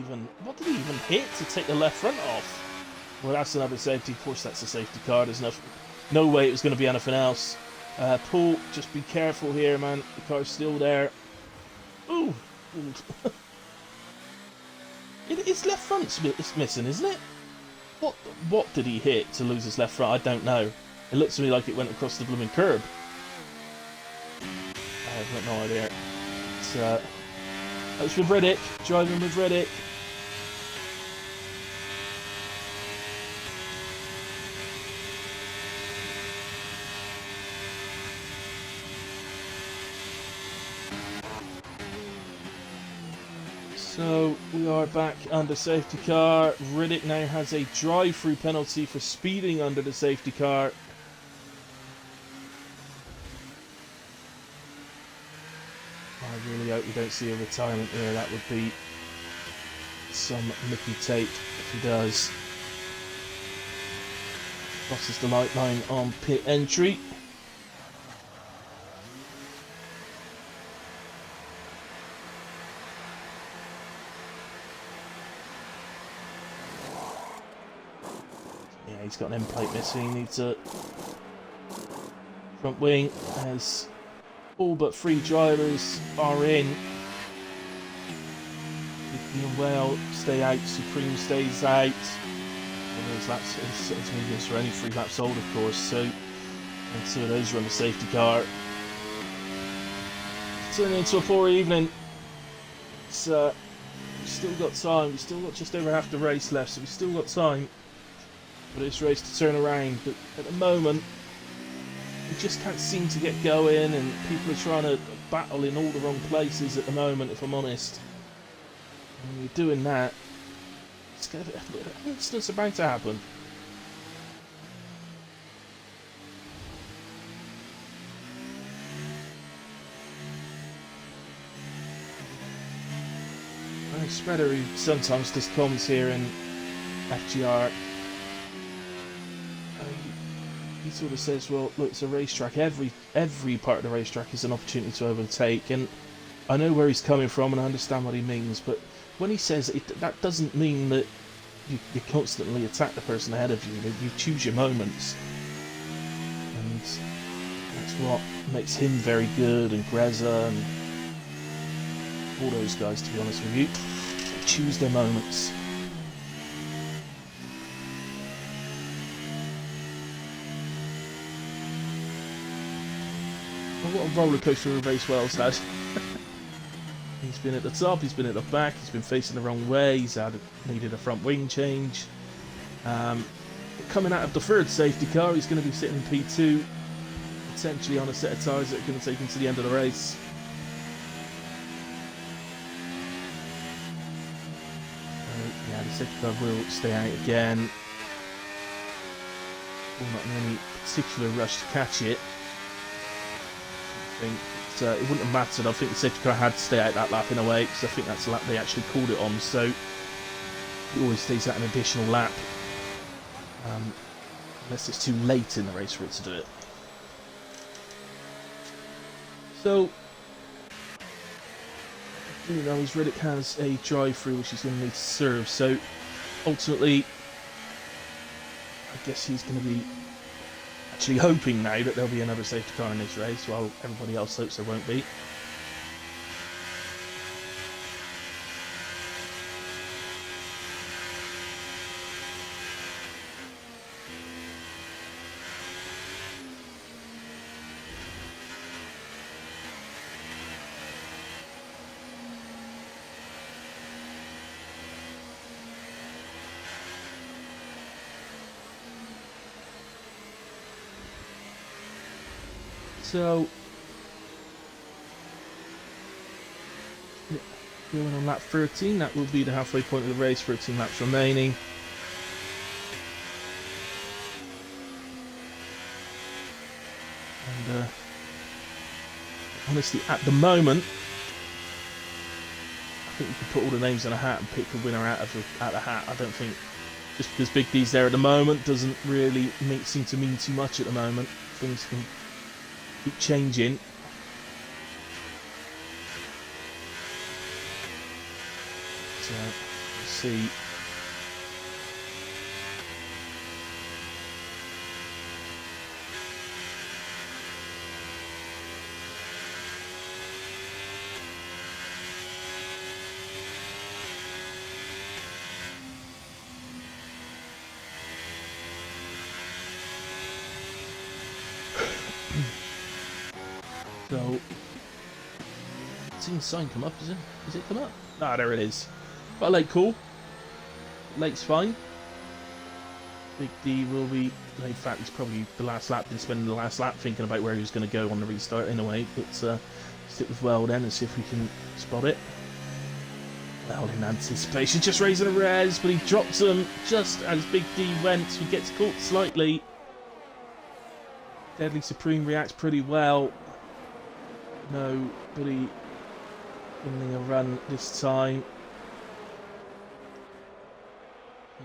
he even hit to take the left front off? Well, that's another safety. Of course, that's a safety car. There's no way it was going to be anything else. Paul, just be careful here, man. The car's still there. Ooh. His left front's missing, isn't it? What did he hit to lose his left front? I don't know. It looks to me like it went across the blooming curb. I have got no idea. That's with Riddick, driving with Riddick. So we are back under safety car. Riddick now has a drive-through penalty for speeding under the safety car. I really hope we don't see a retirement here. That would be some Mickey tape if he does. Crosses the light line on pit entry. Yeah, he's got an end plate missing. He needs a front wing as all but 3 drivers are in. Vicky and Whale stay out, Supreme stays out. Those laps are only 3 laps old, of course, so and 2 of those are on the safety car. Turning into a poor evening. It's we've still got time. We've still got just over half the race left, so we've still got time for this race to turn around. But at the moment, we just can't seem to get going, and people are trying to battle in all the wrong places at the moment, if I'm honest. And when you're doing that, it's going to be an incident's about to happen. I think Spreader, who sometimes does comms here in FGR, sort of says, well, look, it's a racetrack. Every part of the racetrack is an opportunity to overtake, and I know where he's coming from, and I understand what he means, but when he says it, that doesn't mean that you constantly attack the person ahead of you. You choose your moments, and that's what makes him very good, and Greza, and all those guys, to be honest with you. They choose their moments. What a roller coaster of a race Wells had. He's been at the top, he's been at the back, he's been facing the wrong way, he's needed a front wing change. Coming out of the third safety car, he's going to be sitting in P2, potentially on a set of tyres that are going to take him to the end of the race. Yeah, the safety car will stay out again. Well, not in any particular rush to catch it. I think it wouldn't have mattered. I think the safety car had to stay out that lap in a way, because I think that's the lap they actually called it on, so it always stays out an additional lap, unless it's too late in the race for it to do it. So, you know, his Riddick has a drive-through which he's going to need to serve, so ultimately I guess he's going to be actually hoping now that there'll be another safety car in this race, while everybody else hopes there won't be. So, going on lap 13, that will be the halfway point of the race, 13 laps remaining. And honestly, at the moment, I think you could put all the names in a hat and pick the winner out of the hat. I don't think, just because Big D's there at the moment doesn't really seem to mean too much at the moment. Things can keep changing. So, let's see. So, seen the sign come up, is it? Does it come up? Ah, there it is. Got a late call. Late's fine. Big D will be, in fact, he's probably the last lap, been spending the last lap thinking about where he was going to go on the restart in a way, but stick with well then and see if we can spot it. Well, in anticipation, just raising a res, but he drops them just as Big D went. He gets caught slightly. Deadly Supreme reacts pretty well. Nobody winning a run this time.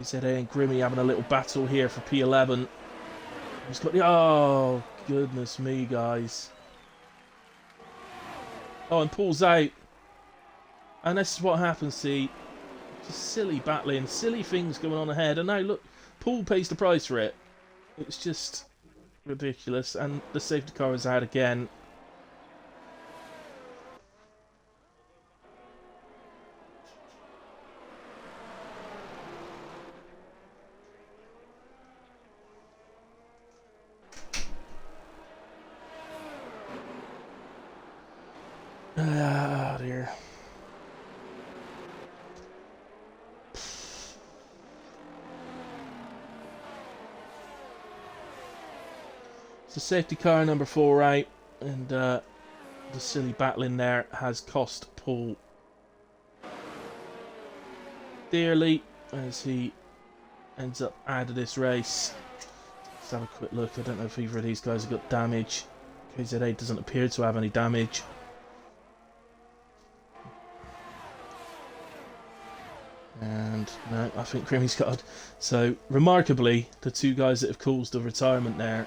ZA and Grimmy having a little battle here for P11. He's got the... Oh, goodness me, guys. Oh, and pulls out. And this is what happens, see. Just silly battling, silly things going on ahead. And now, look, Paul pays the price for it. It's just ridiculous. And the safety car is out again. Ah, dear. It's the safety car number 4 out, and the silly battling there has cost Paul dearly as he ends up out of this race. Let's have a quick look. I don't know if either of these guys have got damage. KZA doesn't appear to have any damage. And no, I think Grimmy's got. So remarkably, the two guys that have caused the retirement there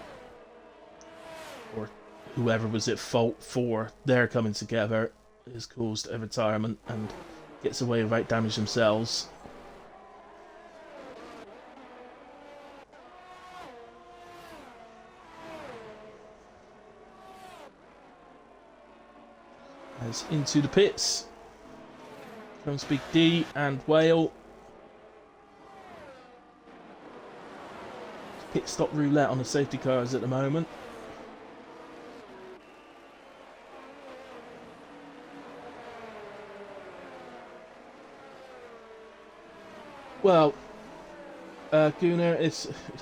whoever was at fault for their coming together has caused a retirement and gets away without damage themselves. As into the pits comes Big D and Whale. Pit stop roulette on the safety cars at the moment. Well, Gunnar,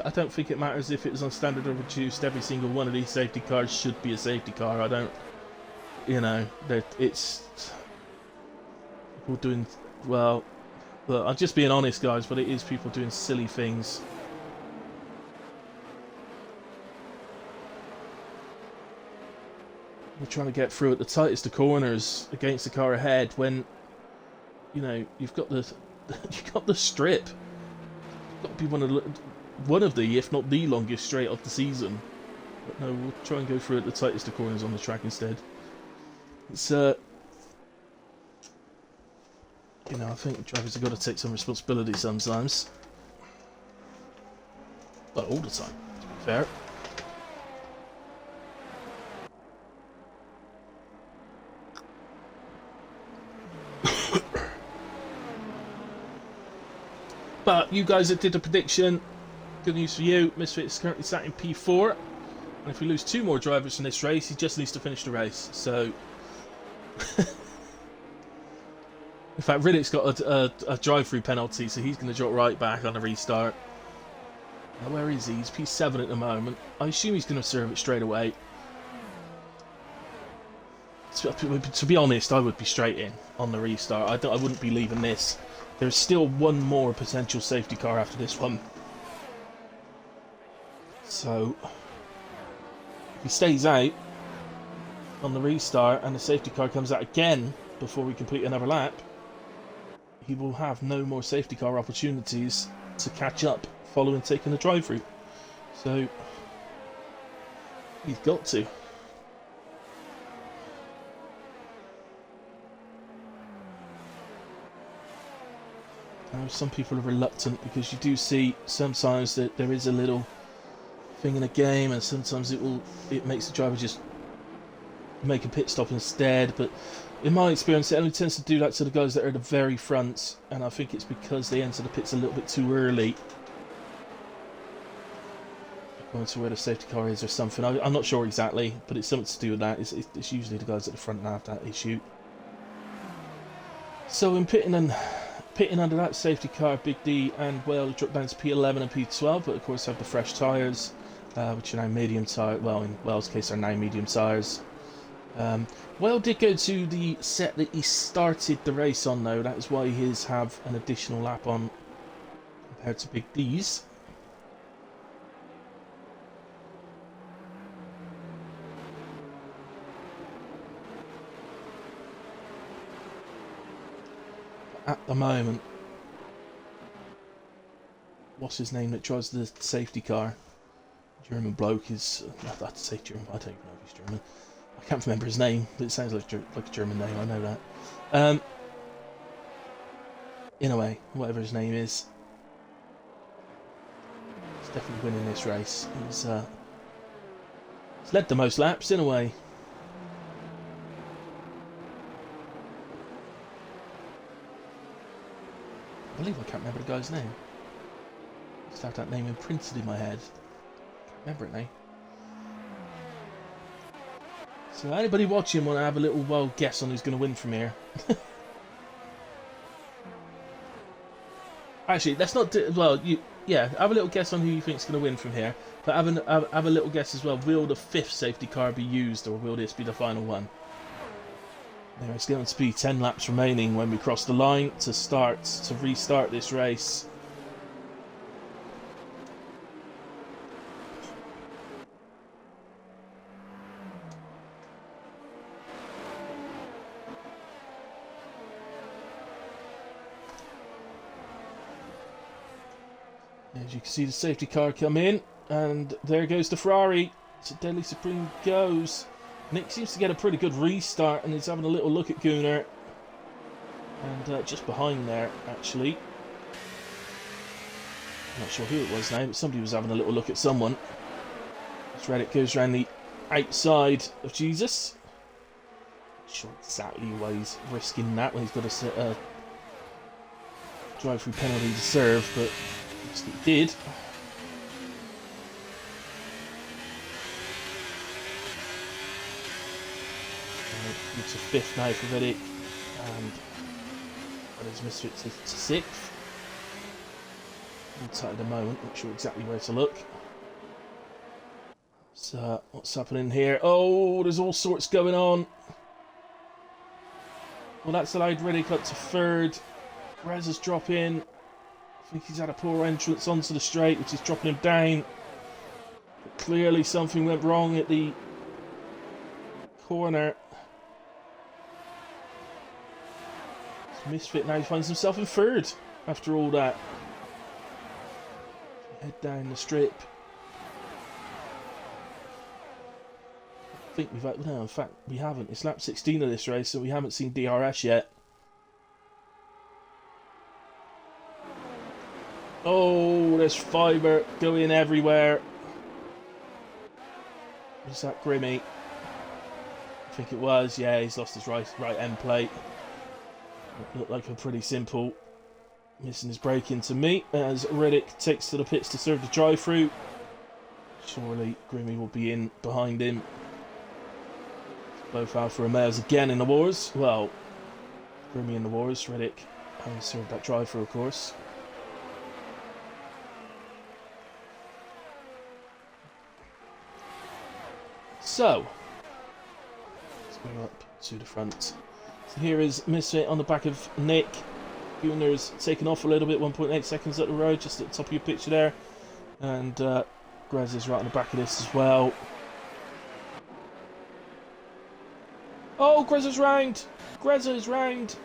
I don't think it matters if it was on standard or reduced. Every single one of these safety cars should be a safety car. I don't, it's people doing, well, I'm just being honest, guys, but it is people doing silly things. We're trying to get through at the tightest of corners against the car ahead when, you've got the strip. It's got to be one of the, if not the longest straight of the season. But no, we'll try and go through at the tightest of corners on the track instead. It's I think drivers have got to take some responsibility sometimes. Not all the time, to be fair. But you guys that did the prediction, good news for you. Misfit is currently sat in P4. And if we lose 2 more drivers from this race, he just needs to finish the race. So, in fact, Riddick's got a drive-through penalty, so he's going to drop right back on a restart. Now, where is he? He's P7 at the moment. I assume he's going to serve it straight away. To be honest, I would be straight in on the restart. I wouldn't be leaving this. There's still one more potential safety car after this one. So, if he stays out on the restart and the safety car comes out again before we complete another lap, he will have no more safety car opportunities to catch up following taking the drive route. So, he's got to. Some people are reluctant because you do see sometimes that there is a little thing in a game, and sometimes it makes the driver just make a pit stop instead. But in my experience, it only tends to do that to the guys that are at the very front, and I think it's because they enter the pits a little bit too early, going to where the safety car is or something. I'm not sure exactly, but it's something to do with that. It's usually the guys at the front that have that issue. So in pitting under that safety car, Big D and Whale drop down to P11 and P12, but of course have the fresh tyres, which are now medium tyre. Well, in Whale's case, are now medium tyres. Whale did go to the set that he started the race on, though. That is why his have an additional lap on compared to Big D's. At the moment, what's his name that drives the safety car? German bloke is. I'd say German. I don't even know if he's German. I can't remember his name, but it sounds like a German name. I know that. In a way, whatever his name is, he's definitely winning this race. He's led the most laps in a way. I believe I can't remember the guy's name. I just have that name imprinted in my head. Can't remember it now. So anybody watching want to have a little wild guess on who's going to win from here? Actually, let's not do... Well, have a little guess on who you think's going to win from here. But have a little guess as well. Will the 5th safety car be used, or will this be the final one? There is going to be 10 laps remaining when we cross the line to restart this race. As you can see the safety car come in, and there goes the Ferrari. So Deadly Supreme goes. Nick seems to get a pretty good restart and is having a little look at Gunnar. And just behind there, actually. I'm not sure who it was now, but somebody was having a little look at someone. As Reddick goes around the outside of Jesus. Not sure exactly why he's risking that when he's got a drive-through penalty to serve, but he did. It's a 5th now for Reddick, and that is Misfit to 6th. Tight at the moment, not sure exactly where to look. So, what's happening here? Oh, there's all sorts going on. Well, that's allowed Reddick up to 3rd. Reza's dropping. I think he's had a poor entrance onto the straight, which is dropping him down. But clearly something went wrong at the corner. Misfit now finds himself in 3rd after all that. Head down the strip. I think we've had, no, in fact we haven't. It's lap 16 of this race, so we haven't seen DRS yet. Oh, there's fibre going everywhere. Was that Grimmy? I think it was. Yeah, he's lost his right end plate. It looked like a pretty simple missing his brake into me as Reddick takes to the pits to serve the drive-through. Surely Grimmy will be in behind him. Both Alfa Romeos again in the wars. Well, Grimmy in the wars, Reddick having served that drive-through, of course. So, let's go up to the front. So here is Misfit on the back of Nick. Gunnar's taken off a little bit, 1.8 seconds up the road, just at the top of your picture there. And Grez is right on the back of this as well. Oh, Grez is round! Grez is round!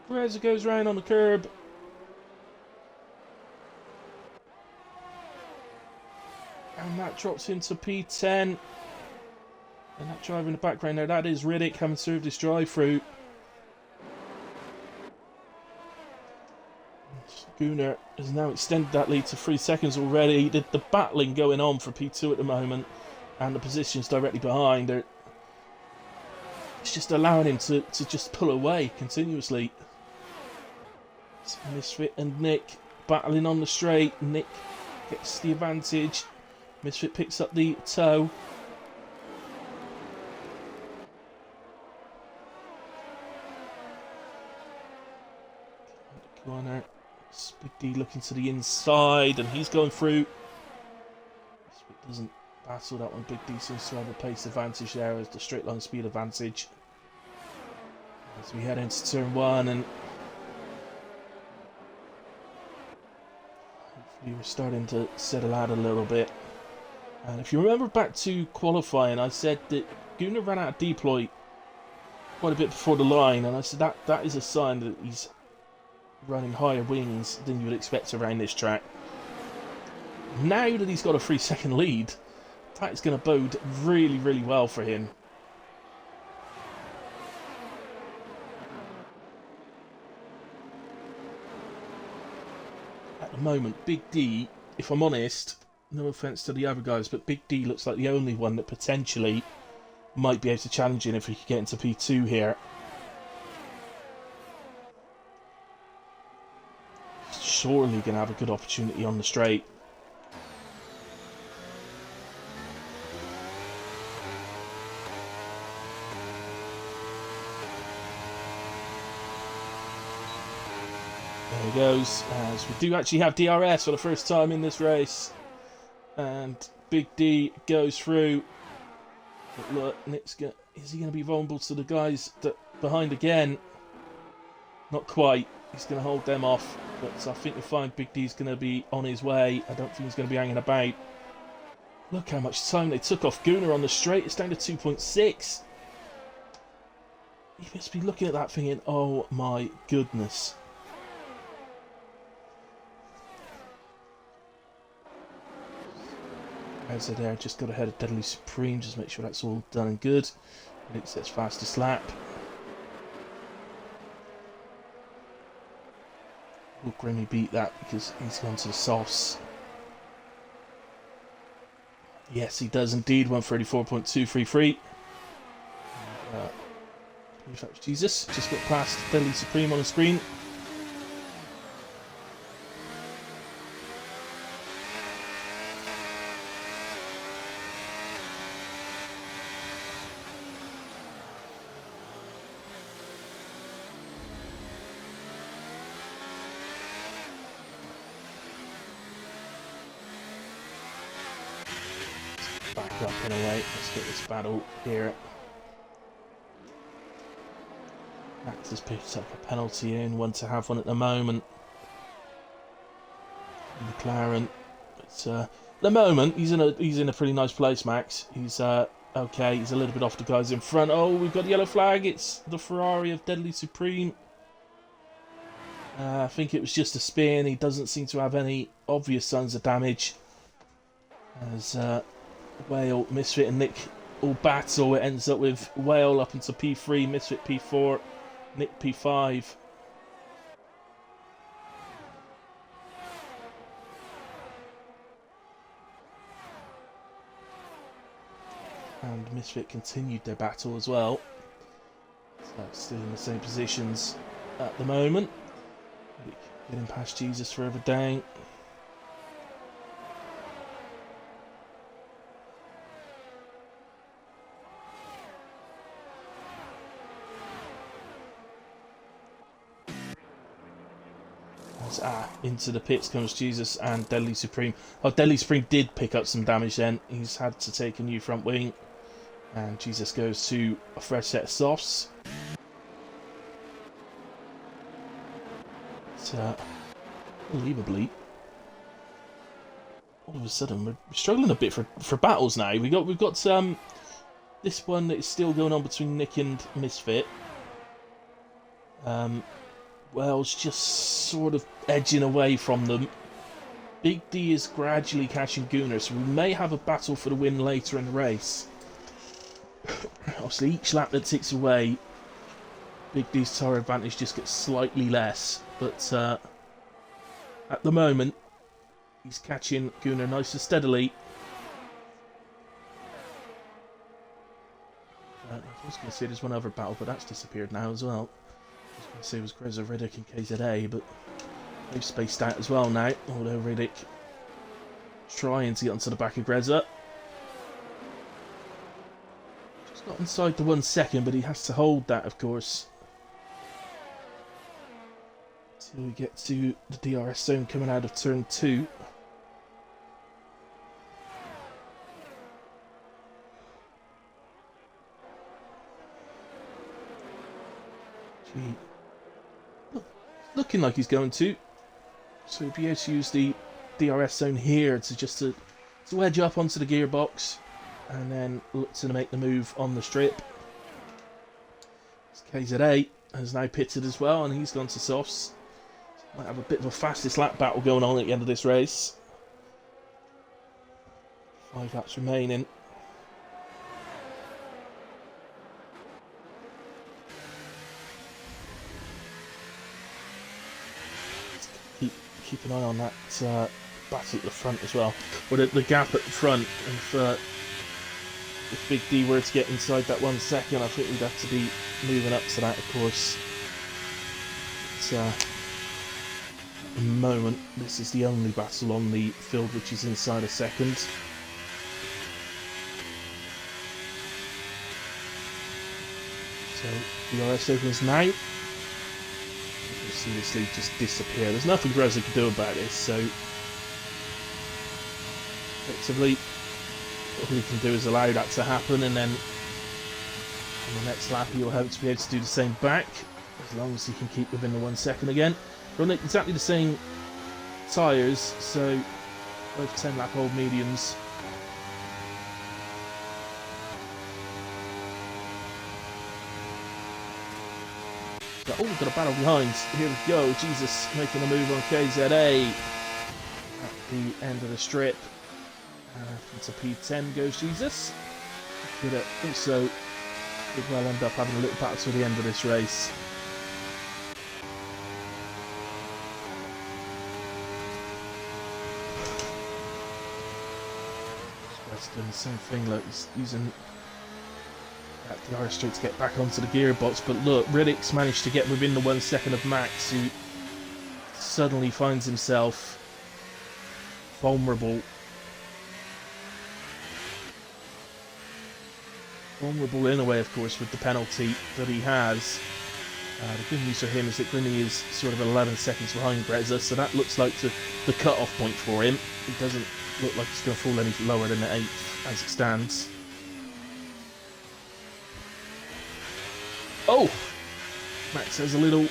Grez goes round on the curb. And that drops him to P10. And that driver in the background there, that is Riddick having served his drive-through. Gunnar has now extended that lead to 3 seconds already. The battling going on for P2 at the moment, and the positions directly behind are, it's just allowing him to just pull away continuously. It's Misfit and Nick battling on the straight. Nick gets the advantage. Misfit picks up the toe. Corner. Big D looking to the inside, and he's going through. Misfit doesn't battle that one. Big D seems to have a pace advantage there as the straight line speed advantage. As we head into turn 1, and hopefully we're starting to settle out a little bit. And if you remember back to qualifying, I said that Gunnar ran out of deploy quite a bit before the line, and I said that is a sign that he's running higher wings than you would expect around this track. Now that he's got a 3-second lead, that is going to bode really, really well for him. At the moment, Big D, if I'm honest, no offence to the other guys, but Big D looks like the only one that potentially might be able to challenge him if he could get into P2 here. Surely going to have a good opportunity on the straight. There he goes, as we do actually have DRS for the first time in this race. And Big D goes through. But look, Nick's is he going to be vulnerable to the guys that behind again? Not quite. He's going to hold them off. But I think you'll find Big D's going to be on his way. I don't think he's going to be hanging about. Look how much time they took off Gunnar on the straight. It's down to 2.6. He must be looking at that thinking, oh my goodness. As there, just got ahead of Deadly Supreme, just make sure that's all done and good. It sets fastest lap. Will Grimmy beat that because he's gone to the softs? Yes, he does indeed. 134.233. If that was Jesus, just got past Deadly Supreme on the screen. Back up in a way. Let's get this battle here. Max has picked up a penalty in, one to have one at the moment. McLaren, but at the moment he's in a pretty nice place. Max, he's okay. He's a little bit off the guys in front. Oh, we've got the yellow flag. It's the Ferrari of Deadly Supreme. I think it was just a spin. He doesn't seem to have any obvious signs of damage. As Whale, Misfit and Nick all battle, it ends up with Whale up into P3, Misfit P4, Nick P5. And Misfit continued their battle as well. So still in the same positions at the moment. Getting past Jesus further down. Into the pits comes Jesus and Deadly Supreme. Oh, Deadly Supreme did pick up some damage then. He's had to take a new front wing. And Jesus goes to a fresh set of softs. But, unbelievably, all of a sudden we're struggling a bit for battles now. We've got this one that is still going on between Nick and Misfit. Well's just sort of edging away from them. Big D is gradually catching Gooner, so we may have a battle for the win later in the race. Obviously, each lap that ticks away, Big D's tyre advantage just gets slightly less. But at the moment, he's catching Gooner nice and steadily. I was going to say there's one other battle, but that's disappeared now as well. I was going to say it was Grezza, Riddick and KZA, but they've spaced out as well now, although Riddick trying to get onto the back of Grezza. Just got inside the 1 second, but he has to hold that, of course. Until we get to the DRS zone coming out of turn 2. Looking like he's going to. So he'll be able to use the DRS zone here to wedge up onto the gearbox and then look to make the move on the strip. KZA has now pitted as well and he's gone to softs. Might have a bit of a fastest lap battle going on at the end of this race. 5 laps remaining. Keep an eye on that battle at the front as well, or the gap at the front. If Big D were to get inside that 1 second, I think we'd have to be moving up to that, of course. But, at the moment, this is the only battle on the field which is inside a second. So, DRS opens now. Seriously just disappear. There's nothing Grezza can do about this, so effectively all we can do is allow that to happen, and then on the next lap he'll hope to be able to do the same back, as long as he can keep within the 1 second again. We're on exactly the same tyres, so both 10 lap old mediums. Oh, we've got a battle behind. Here we go. Jesus making a move on KZA at the end of the strip. Into P10 goes Jesus. Could also could well end up having a little battle to the end of this race. Spread's doing the same thing, look, he's using the RS straight to get back onto the gearbox, but look, Riddick's managed to get within the 1 second of Max, who suddenly finds himself vulnerable. Vulnerable in a way, of course, with the penalty that he has. The good news for him is that Grinny is sort of 11 seconds behind Greza, so that looks like the cut-off point for him. He doesn't look like he's going to fall any lower than the 8th as it stands. Oh! Max has a little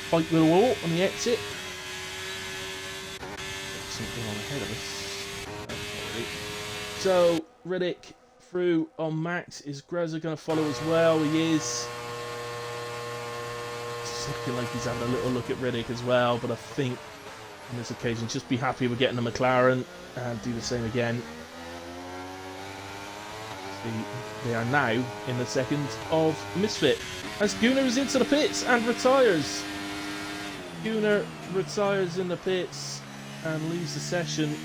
fight with the wall on the exit. Something on ahead of us. So, Riddick through on Max. Is Greza going to follow as well? He is. It's looking like he's having a little look at Riddick as well, but I think on this occasion just be happy with getting the McLaren and do the same again. They are now in the second of Misfit as Gunnar is into the pits and retires. Gunnar retires in the pits and leaves the session.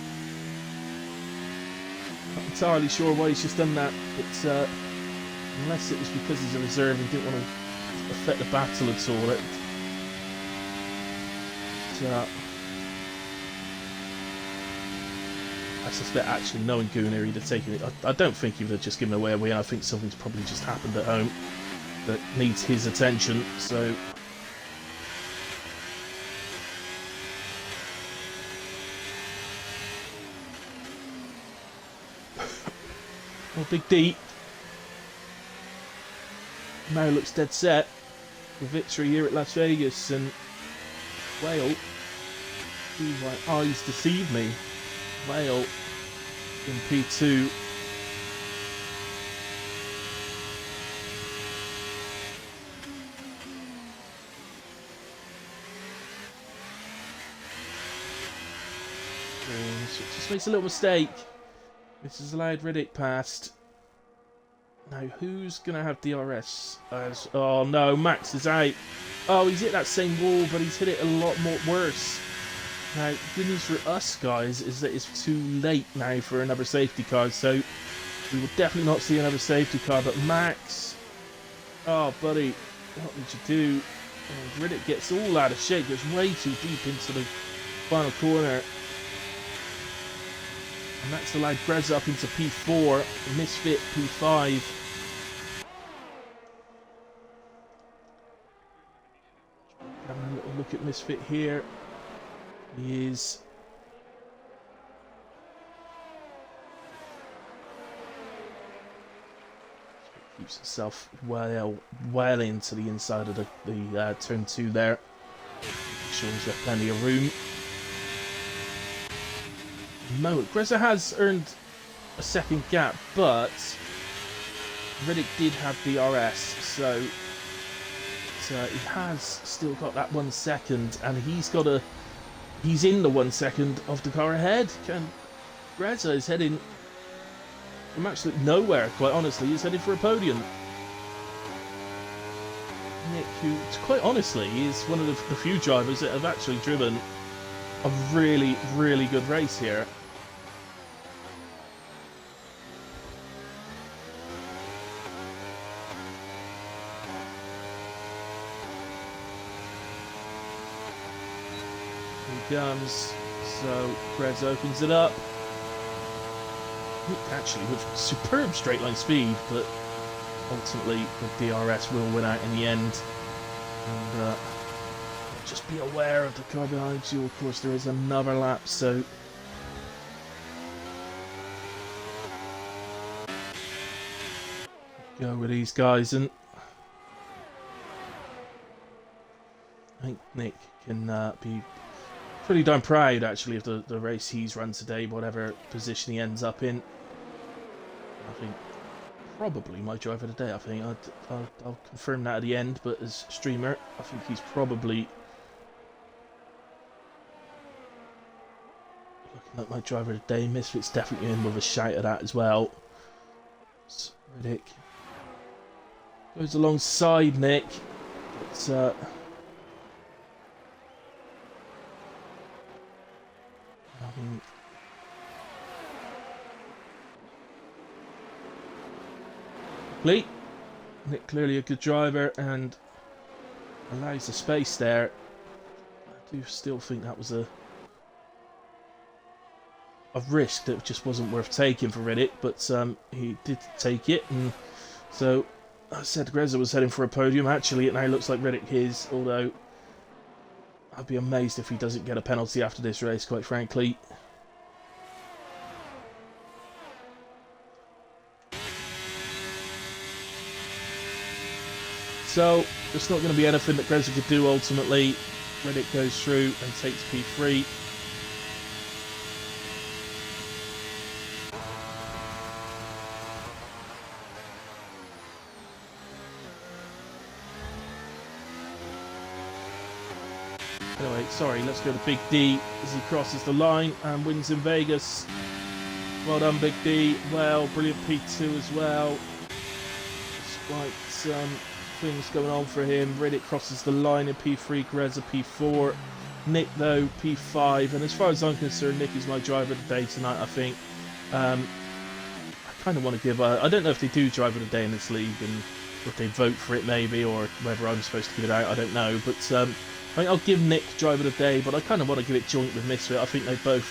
Not entirely sure why he's just done that, but unless it was because he's a reserve and didn't want to affect the battle at all. I suspect actually knowing Gunnar, he'd have taken it. I don't think he would have just given away a win. I think something's probably just happened at home that needs his attention. So well, Big D now looks dead set for victory here at Las Vegas, and Whale, he's deceived me. Whale in P2. Just makes a little mistake. This has allowed Riddick past. Now, who's going to have DRS? Oh no, Max is out. Oh, he's hit that same wall, but he's hit it a lot more worse. Now, good news for us, guys, is that it's too late now for another safety car, so we will definitely not see another safety car. But Max, oh, buddy, what did you do? And Riddick gets all out of shape, goes way too deep into the final corner. And that's allowed Greza up into P4, Misfit P5. Having a little look at Misfit here. He is keeps himself well into the inside of the turn 2 there. Make sure he's got plenty of room. Greza has earned a second gap, but Riddick did have DRS, so he has still got that 1 second, and he's in the 1 second of the car ahead. Greza is heading from absolutely nowhere, quite honestly. He's headed for a podium. Nick, who, quite honestly, is one of the few drivers that have actually driven a really, really good race here. Comes, so Greza opens it up. Actually, with superb straight line speed, but ultimately the DRS will win out in the end. And just be aware of the car behind you. Of course, there is another lap, so go with these guys, and I think Nick can be pretty darn proud, actually, of the race he's run today, whatever position he ends up in. I think probably my driver today. I think I'll confirm that at the end, but as streamer, I think he's probably Like my driver of the day. Misfit's definitely in with a shout at that as well. Riddick goes alongside Nick. But, I mean, Nick clearly a good driver and allows the space there. I do still think that was a risk that just wasn't worth taking for Riddick, but he did take it, and so I said Grezza was heading for a podium. Actually, it now looks like Riddick is, although I'd be amazed if he doesn't get a penalty after this race, quite frankly. So, there's not going to be anything that Grezza could do ultimately. Riddick goes through and takes P3. Anyway, sorry, let's go to Big D as he crosses the line and wins in Vegas. Well done, Big D. Well, brilliant P2 as well. Despite some things going on for him. Riddick crosses the line in P3, Grezza P4. Nick, though, P5. And as far as I'm concerned, Nick is my driver of the day tonight, I think. I kind of want to give I don't know if they do driver of the day in this league and if they vote for it maybe, or whether I'm supposed to give it out, I don't know. But I mean, I'll give Nick driver of the day, but I kind of want to give it joint with Misfit. I think they both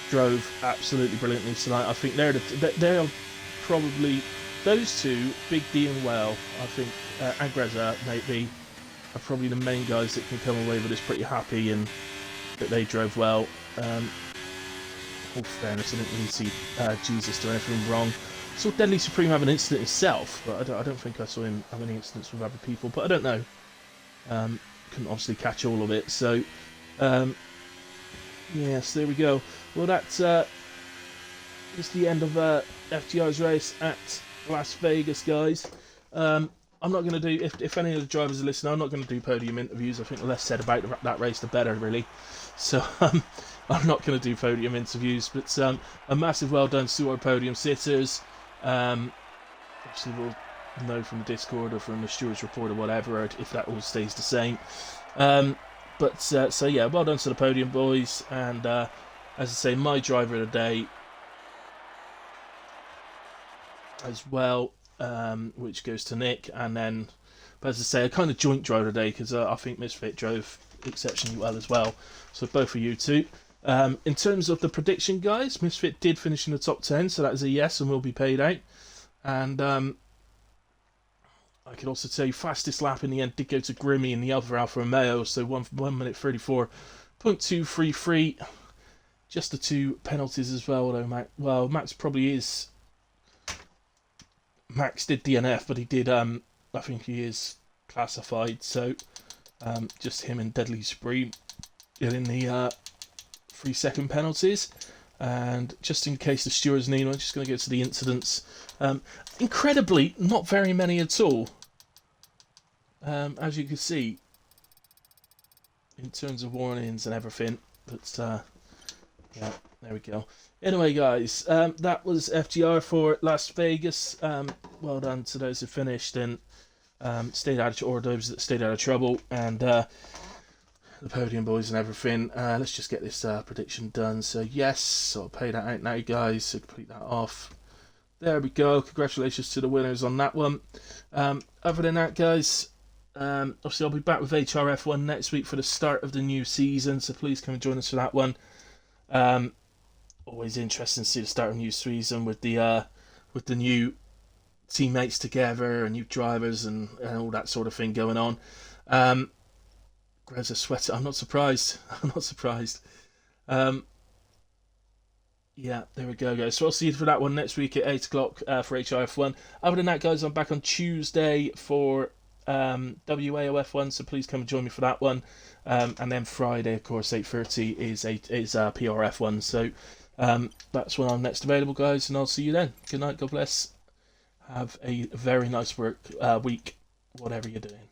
drove absolutely brilliantly tonight. I think they're probably those two, Big D and Well, I think, and Grezza maybe, are probably the main guys that can come away with this pretty happy and that they drove well. All fairness, I didn't really see Jesus do anything wrong. I saw Deadly Supreme have an incident himself, but I don't think I saw him have any incidents with other people. But I don't know. Couldn't obviously catch all of it. So, yes, there we go. Well, that's is the end of FGR's race at Las Vegas, guys. I'm not going to do, if any of the drivers are listening, I'm not going to do podium interviews. I think the less said about that race, the better, really. So, I'm not going to do podium interviews, but a massive well done to our podium sitters. Obviously, we'll know from the Discord or from the Stewards Report or whatever if that all stays the same. So yeah, well done to the podium boys, and as I say, my driver of the day as well, which goes to Nick, and then, but as I say, a kind of joint driver of the day because I think Misfit drove exceptionally well as well. So both of you two. In terms of the prediction, guys, Misfit did finish in the top 10, so that is a yes and will be paid out. And I could also tell you fastest lap in the end did go to Grimmy in the other Alfa Romeo, so 1 minute 34.233. Just the 2 penalties as well, although Max probably is. Max did DNF, but he did. I think he is classified, so just him and Deadly Supreme getting the 3-second penalties. And just in case the stewards need, I'm just going to go to the incidents. Incredibly, not very many at all. As you can see, in terms of warnings and everything. But yeah, there we go. Anyway, guys, that was FGR for Las Vegas. Well done to those who finished and stayed out of those that stayed out of trouble, and the podium boys and everything. Let's just get this prediction done. So yes, so I'll pay that out now, guys. So complete that off. There we go. Congratulations to the winners on that one. Other than that, guys, obviously I'll be back with HRF1 next week for the start of the new season. So please come and join us for that one. Always interesting to see the start of a new season with the new teammates together and new drivers and all that sort of thing going on. Grezza sweater. I'm not surprised. I'm not surprised. Yeah, there we go, guys. So I'll see you for that one next week at 8 o'clock for HIF1. Other than that, guys, I'm back on Tuesday for WAOF1, so please come and join me for that one. And then Friday, of course, 8:30 is PRF1. So that's when I'm next available, guys, and I'll see you then. Good night, God bless. Have a very nice week, whatever you're doing.